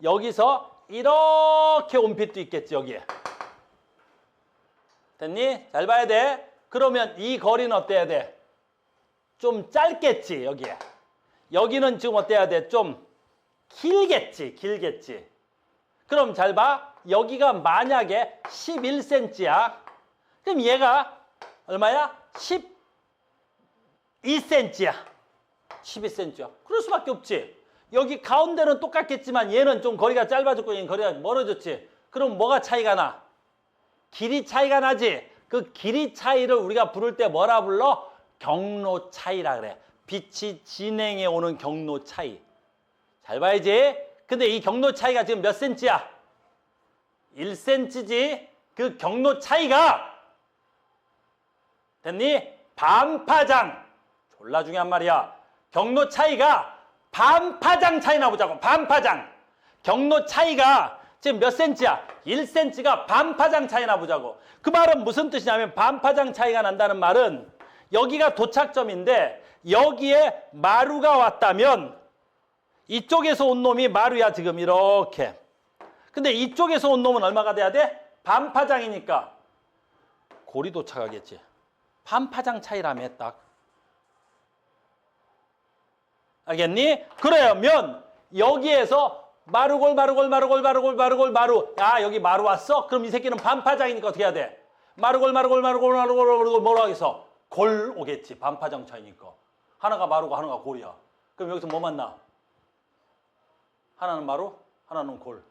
여기서 이렇게 온 빛도 있겠지, 여기에. 됐니? 잘 봐야 돼. 그러면 이 거리는 어때야 돼? 좀 짧겠지, 여기에. 여기는 지금 어때야 돼? 좀 길겠지, 길겠지. 그럼 잘 봐. 여기가 만약에 11cm야. 그럼 얘가 얼마야? 12cm야. 12cm야. 그럴 수밖에 없지. 여기 가운데는 똑같겠지만 얘는 좀 거리가 짧아졌고 얘는 거리가 멀어졌지. 그럼 뭐가 차이가 나? 길이 차이가 나지. 그 길이 차이를 우리가 부를 때 뭐라 불러? 경로 차이라 그래. 빛이 진행해 오는 경로 차이. 잘 봐야지. 근데 이 경로 차이가 지금 몇 cm야? 1cm지. 그 경로 차이가 됐니? 반파장. 졸라 중요한 말이야. 경로 차이가 반파장 차이 나보자고. 반파장. 경로 차이가 지금 몇 cm야? 1cm가 반파장 차이 나보자고. 그 말은 무슨 뜻이냐면 반파장 차이가 난다는 말은 여기가 도착점인데 여기에 마루가 왔다면 이쪽에서 온 놈이 마루야 지금 이렇게. 근데 이쪽에서 온 놈은 얼마가 돼야 돼? 반파장이니까 골이 도착하겠지. 반파장 차이라며 딱. 알겠니? 그러면 여기에서 마루. 야, 여기 마루 왔어? 그럼 이 새끼는 반파장이니까 어떻게 해야 돼? 마루 뭐라 하겠어? 골 오겠지. 반파장 차이니까. 하나가 마루고 하나가 골이야. 그럼 여기서 뭐 만나? 하나는 마루, 하나는 골.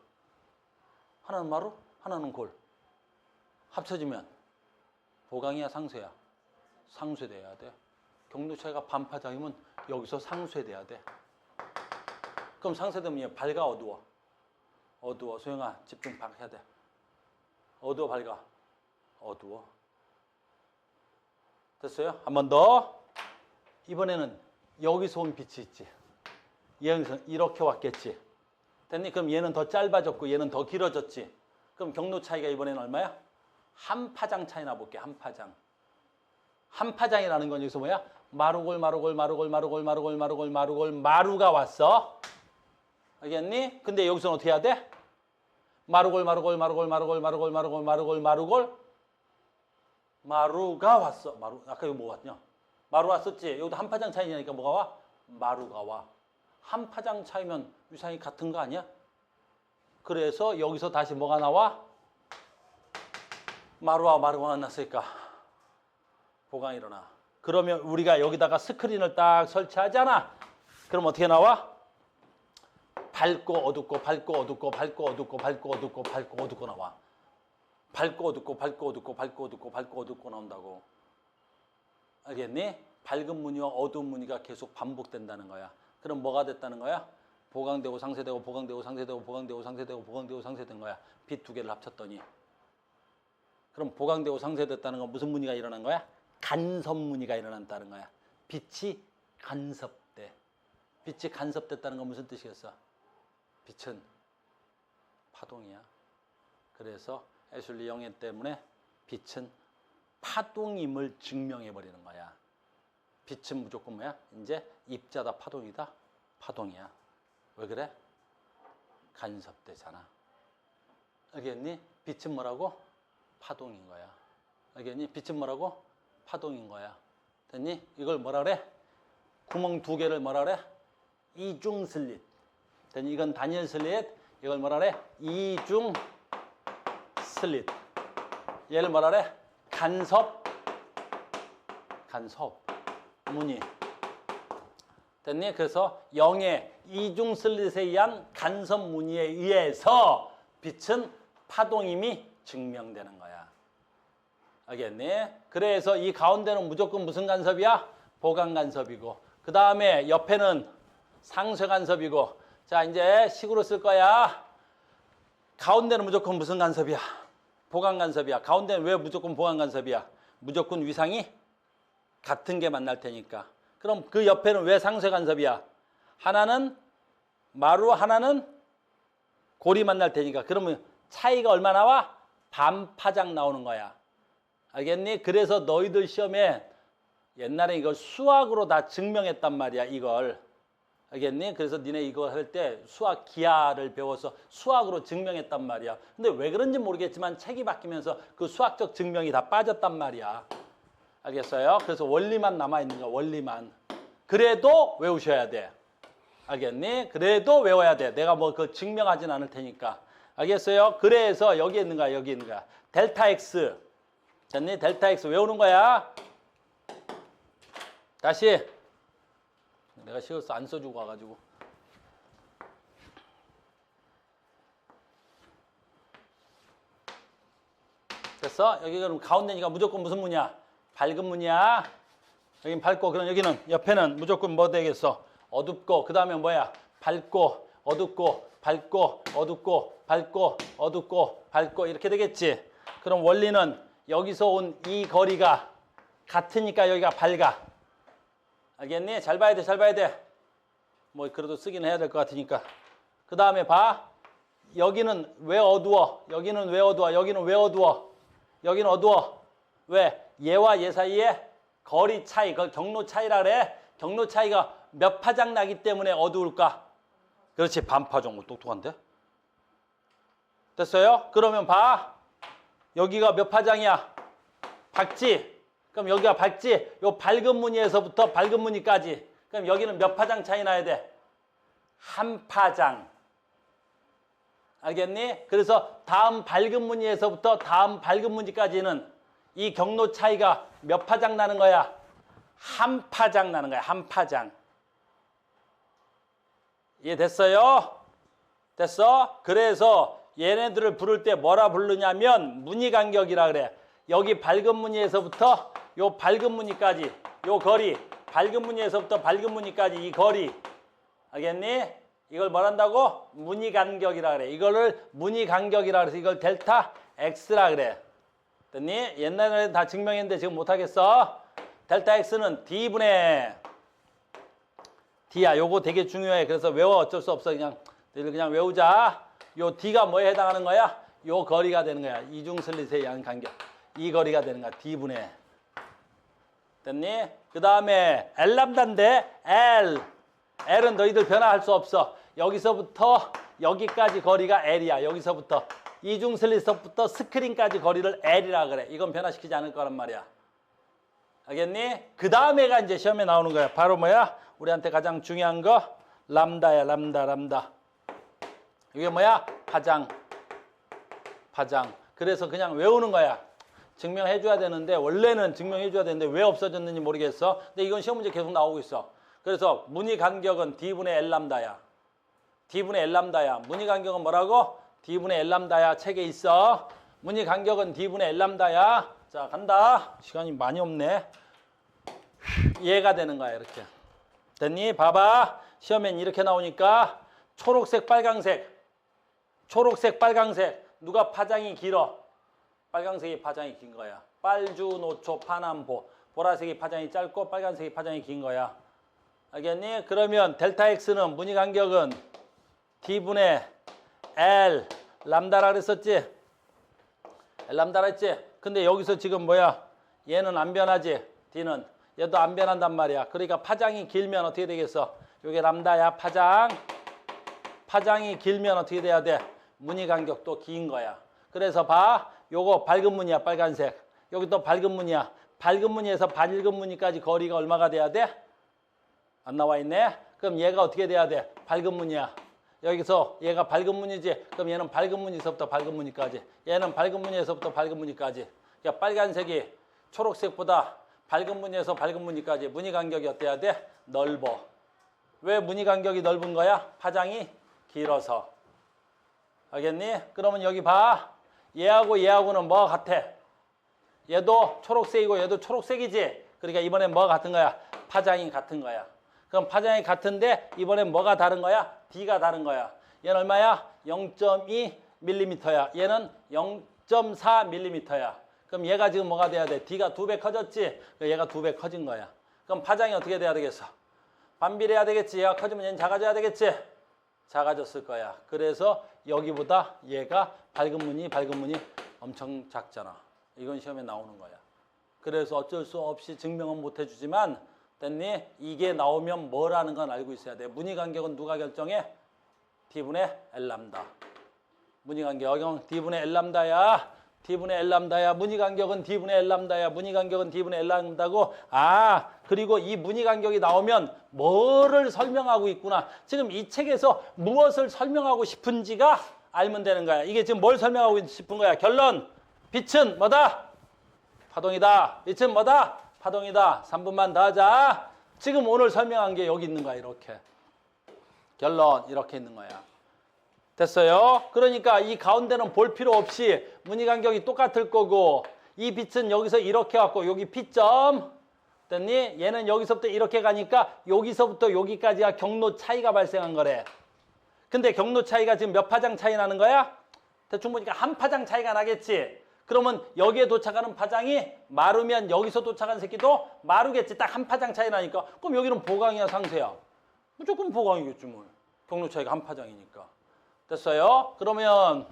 하나는 마루, 하나는 골. 합쳐지면 보강이야, 상쇄야? 상쇄돼야 돼. 경로 차이가 반파장이면 여기서 상쇄돼야 돼. 그럼 상쇄되면 얘 밝아, 어두워? 어두워. 소영아, 집중 해야 돼. 어두워, 밝아? 어두워. 됐어요? 한 번 더. 이번에는 여기서 온 빛이 있지. 얘는 이렇게 왔겠지. 됐니? 그럼 얘는 더 짧아졌고 얘는 더 길어졌지. 그럼 경로 차이가 이번에는 얼마야? 한 파장 차이 나볼게. 한 파장. 한 파장이라는 건 여기서 뭐야? 마루가 왔어. 알겠니? 근데 여기서는 어떻게 해야 돼? 마루가 왔어. 마루. 아까 이거 뭐 왔냐? 마루 왔었지. 여기도 한 파장 차이니까 뭐가 와? 마루가 와. 한 파장 차이면 위상이 같은 거 아니야? 그래서 여기서 다시 뭐가 나와? 마루와 마루가 만났으니까 보강이 일어나. 그러면 우리가 여기다가 스크린을 딱 설치하잖아. 그럼 어떻게 나와? 밝고 어둡고 밝고 어둡고 밝고 어둡고 밝고 어둡고 밝고 어둡고 나와. 밝고 어둡고 밝고 어둡고 밝고 어둡고 밝고 어둡고 나온다고. 알겠니? 밝은 무늬와 어두운 무늬가 계속 반복된다는 거야. 그럼 뭐가 됐다는 거야? 보강되고 상쇄되고 보강되고 상쇄되고 보강되고 상쇄되고 보강되고 상쇄된 거야. 빛 두 개를 합쳤더니. 그럼 보강되고 상쇄됐다는 건 무슨 무늬가 일어난 거야? 간섭 무늬가 일어난다는 거야. 빛이 간섭돼. 빛이 간섭됐다는 건 무슨 뜻이겠어? 빛은 파동이야. 그래서 애슐리 영애 때문에 빛은 파동임을 증명해버리는 거야. 빛은 무조건 뭐야? 이제 입자다 파동이다? 파동이야. 왜 그래? 간섭되잖아. 알겠니? 빛은 뭐라고? 파동인 거야. 알겠니? 빛은 뭐라고? 파동인 거야. 됐니? 이걸 뭐라 그래? 구멍 두 개를 뭐라 그래? 이중 슬릿. 됐니? 이건 단일 슬릿. 이걸 뭐라 그래? 이중 슬릿. 얘를 뭐라 그래? 간섭 무늬. 됐니? 그래서 영의 이중 슬릿에 의한 간섭 무늬에 의해서 빛은 파동임이 증명되는 거야. 알겠니? 그래서 이 가운데는 무조건 무슨 간섭이야? 보강 간섭이고, 그 다음에 옆에는 상쇄 간섭이고. 자, 이제 식으로 쓸 거야. 가운데는 무조건 무슨 간섭이야? 보강 간섭이야. 가운데는 왜 무조건 보강 간섭이야? 무조건 위상이 같은 게 만날 테니까. 그럼 그 옆에는 왜 상쇄 간섭이야? 하나는 마루, 하나는 골이 만날 테니까. 그러면 차이가 얼마 나와? 반파장 나오는 거야. 알겠니? 그래서 너희들 시험에 옛날에 이걸 수학으로 다 증명했단 말이야, 이걸. 알겠니? 그래서 니네 이거 할 때 수학 기하를 배워서 수학으로 증명했단 말이야. 근데 왜 그런지 모르겠지만 책이 바뀌면서 그 수학적 증명이 다 빠졌단 말이야. 알겠어요? 그래서 원리만 남아있는 거야, 원리만. 그래도 외우셔야 돼. 알겠니? 그래도 외워야 돼. 내가 뭐 그 증명하진 않을 테니까. 알겠어요? 그래서 여기 있는 거야, 여기 있는 거야. 델타 X. 됐니? 델타 X 외우는 거야. 다시. 내가 시어서 안 써주고 와가지고. 됐어? 여기 그럼 가운데니까 무조건 무슨 문이야? 밝은 문이야. 여긴 밝고, 그럼 여기는 옆에는 무조건 뭐 되겠어? 어둡고, 그 다음에 뭐야? 밝고, 어둡고, 밝고, 어둡고, 밝고, 어둡고, 밝고 이렇게 되겠지. 그럼 원리는 여기서 온 이 거리가 같으니까 여기가 밝아. 알겠니? 잘 봐야 돼, 잘 봐야 돼. 뭐 그래도 쓰긴 해야 될 것 같으니까. 그 다음에 봐. 여기는 왜 어두워? 여기는 왜 어두워? 여기는 왜 어두워? 여기는 어두워. 왜? 얘와 얘 사이에 거리 차이, 그 경로 차이라 그래. 경로 차이가 몇 파장 나기 때문에 어두울까? 그렇지, 반파 정도. 똑똑한데? 됐어요? 그러면 봐. 여기가 몇 파장이야? 밝지? 그럼 여기가 밝지? 요 밝은 무늬에서부터 밝은 무늬까지. 그럼 여기는 몇 파장 차이 나야 돼? 한 파장. 알겠니? 그래서 다음 밝은 무늬에서부터 다음 밝은 무늬까지는 이 경로 차이가 몇 파장 나는 거야? 한 파장 나는 거야. 한 파장. 이해됐어요? 됐어? 그래서 얘네들을 부를 때 뭐라 부르냐면 무늬간격이라 그래. 여기 밝은 무늬에서부터 요 밝은 무늬까지 요 거리, 밝은 무늬에서부터 밝은 무늬까지 이 거리. 알겠니? 이걸 뭐란다고? 무늬간격이라 그래. 이거를 무늬간격이라 그래서 이걸 델타 X라 그래. 됐니? 옛날에 다 증명했는데 지금 못하겠어. 델타 X는 D분의 D야. 요거 되게 중요해. 그래서 외워. 어쩔 수 없어. 그냥 외우자. 요 D가 뭐에 해당하는 거야? 요 거리가 되는 거야. 이중슬릿에 의한 간격. 이 거리가 되는 거야. D분의. 됐니? 그 다음에 L람다인데 L은 너희들 변화할 수 없어. 여기서부터 여기까지 거리가 L이야. 여기서부터 이중슬릿서부터 스크린까지 거리를 L이라 그래. 이건 변화시키지 않을 거란 말이야. 알겠니? 그 다음에가 이제 시험에 나오는 거야. 바로 뭐야? 우리한테 가장 중요한 거 람다야. 람다. 이게 뭐야? 파장. 그래서 그냥 외우는 거야. 증명해 줘야 되는데 원래는 증명해 줘야 되는데 왜 없어졌는지 모르겠어. 근데 이건 시험 문제 계속 나오고 있어. 그래서 무늬 간격은 D분의 L람다야. D분의 L람다야. 무늬 간격은 뭐라고? D분의 L람다야. 책에 있어. 무늬 간격은 D분의 L람다야. 자, 간다. 시간이 많이 없네. 얘가 되는 거야, 이렇게. 됐니? 봐봐. 시험엔 이렇게 나오니까 초록색, 빨강색. 초록색, 빨강색. 누가 파장이 길어? 빨강색이 파장이 긴 거야. 빨주, 노초, 파남보. 보라색이 파장이 짧고 빨간색이 파장이 긴 거야. 알겠니? 그러면 델타 X는 무늬 간격은 D분의 L 람다라 그랬었지? L람다라 했지? 근데 여기서 지금 뭐야? 얘는 안 변하지? D는. 얘도 안 변한단 말이야. 그러니까 파장이 길면 어떻게 되겠어? 요게 람다야. 파장이 길면 어떻게 돼야 돼? 무늬 간격도 긴 거야. 그래서 봐. 요거 밝은 무늬야. 빨간색. 여기 또 밝은 무늬야. 밝은 무늬에서 밝은 무늬까지 거리가 얼마가 돼야 돼? 안 나와 있네. 그럼 얘가 어떻게 돼야 돼? 밝은 무늬야. 여기서 얘가 밝은 무늬지. 그럼 얘는 밝은 무늬에서부터 밝은 무늬까지. 얘는 밝은 무늬에서부터 밝은 무늬까지. 그러니까 빨간색이 초록색보다 밝은 무늬에서 밝은 무늬까지 무늬 간격이 어때야 돼? 넓어. 왜 무늬 간격이 넓은 거야? 파장이 길어서. 알겠니? 그러면 여기 봐. 얘하고는 뭐가 같아? 얘도 초록색이고 얘도 초록색이지. 그러니까 이번엔 뭐가 같은 거야? 파장이 같은 거야. 그럼 파장이 같은데 이번엔 뭐가 다른 거야? D가 다른 거야. 얘는 얼마야? 0.2mm야. 얘는 0.4mm야. 그럼 얘가 지금 뭐가 돼야 돼? D가 2배 커졌지? 얘가 2배 커진 거야. 그럼 파장이 어떻게 돼야 되겠어? 반비례해야 되겠지. 얘가 커지면 얘는 작아져야 되겠지? 작아졌을 거야. 그래서 여기보다 얘가 밝은 무늬 엄청 작잖아. 이건 시험에 나오는 거야. 그래서 어쩔 수 없이 증명은 못 해주지만 됐니? 이게 나오면 뭐라는 건 알고 있어야 돼. 무늬 간격은 누가 결정해? D분의 L람다. 무늬 간격은 D분의 L람다야. D분의 L람다야. 무늬 간격은 D분의 L람다야. 무늬 간격은 D분의 L람다고. 아, 그리고 이 무늬 간격이 나오면 뭐를 설명하고 있구나. 지금 이 책에서 무엇을 설명하고 싶은지가 알면 되는 거야. 이게 지금 뭘 설명하고 싶은 거야. 결론. 빛은 뭐다? 파동이다. 빛은 뭐다? 파동이다. 3분만 더 하자. 지금 오늘 설명한 게 여기 있는 거야. 이렇게. 결론 이렇게 있는 거야. 됐어요? 그러니까 이 가운데는 볼 필요 없이 무늬 간격이 똑같을 거고 이 빛은 여기서 이렇게 갖고 여기 P점 됐니? 얘는 여기서부터 이렇게 가니까 여기서부터 여기까지가 경로 차이가 발생한 거래. 근데 경로 차이가 지금 몇 파장 차이 나는 거야? 대충 보니까 한 파장 차이가 나겠지. 그러면 여기에 도착하는 파장이 마르면 여기서 도착한 새끼도 마르겠지. 딱 한 파장 차이 나니까. 그럼 여기는 보강이야 상세야? 무조건 보강이겠지 뭘. 경로 차이가 한 파장이니까. 됐어요? 그러면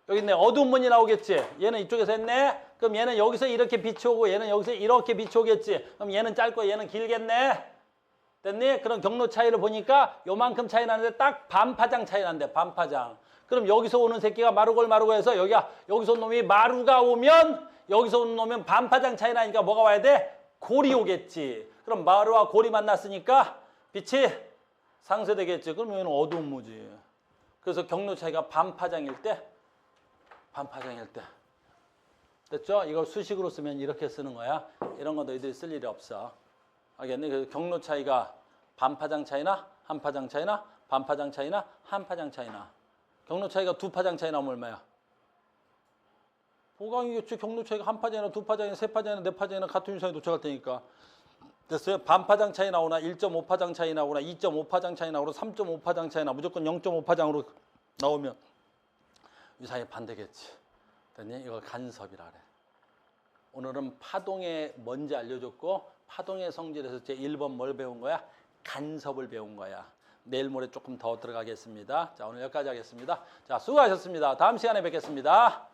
여기 있네. 어두운 무늬 나오겠지. 얘는 이쪽에서 했네. 그럼 얘는 여기서 이렇게 빛이 오고 얘는 여기서 이렇게 빛이 오겠지. 그럼 얘는 짧고 얘는 길겠네. 됐니? 그럼 경로 차이를 보니까 요만큼 차이 나는데 딱 반파장 차이 난대. 반파장. 그럼 여기서 오는 새끼가 마루골 해서 여기서 온 놈이 마루가 오면 여기서 오는 놈은 반파장 차이 나니까 뭐가 와야 돼? 골이 오겠지. 그럼 마루와 골이 만났으니까 빛이 상쇄되겠지. 그럼 여기는 어두운 무지. 그래서 경로 차이가 반파장일 때 됐죠? 이걸 수식으로 쓰면 이렇게 쓰는 거야. 이런 거 너희들이 쓸 일이 없어. 알겠니? 그래서 경로 차이가 반파장 차이나 한파장 차이나 반파장 차이나 한파장 차이나 경로 차이가 두 파장 차이 나면 얼마야? 보강이겠지. 경로 차이가 한 파장이나 두 파장이나 세 파장이나 네 파장이나 같은 유상에 도착할 테니까. 됐어요? 반파장 차이 나오나 1.5파장 차이 나오나 2.5파장 차이 나오나 3.5파장 차이 나 무조건 0.5파장으로 나오면 유상이 반대겠지. 됐니? 이걸 간섭이라 그래. 오늘은 파동의 뭔지 알려줬고 파동의 성질에서 제 1번 뭘 배운 거야? 간섭을 배운 거야. 내일 모레 조금 더 들어가겠습니다. 자, 오늘 여기까지 하겠습니다. 자, 수고하셨습니다. 다음 시간에 뵙겠습니다.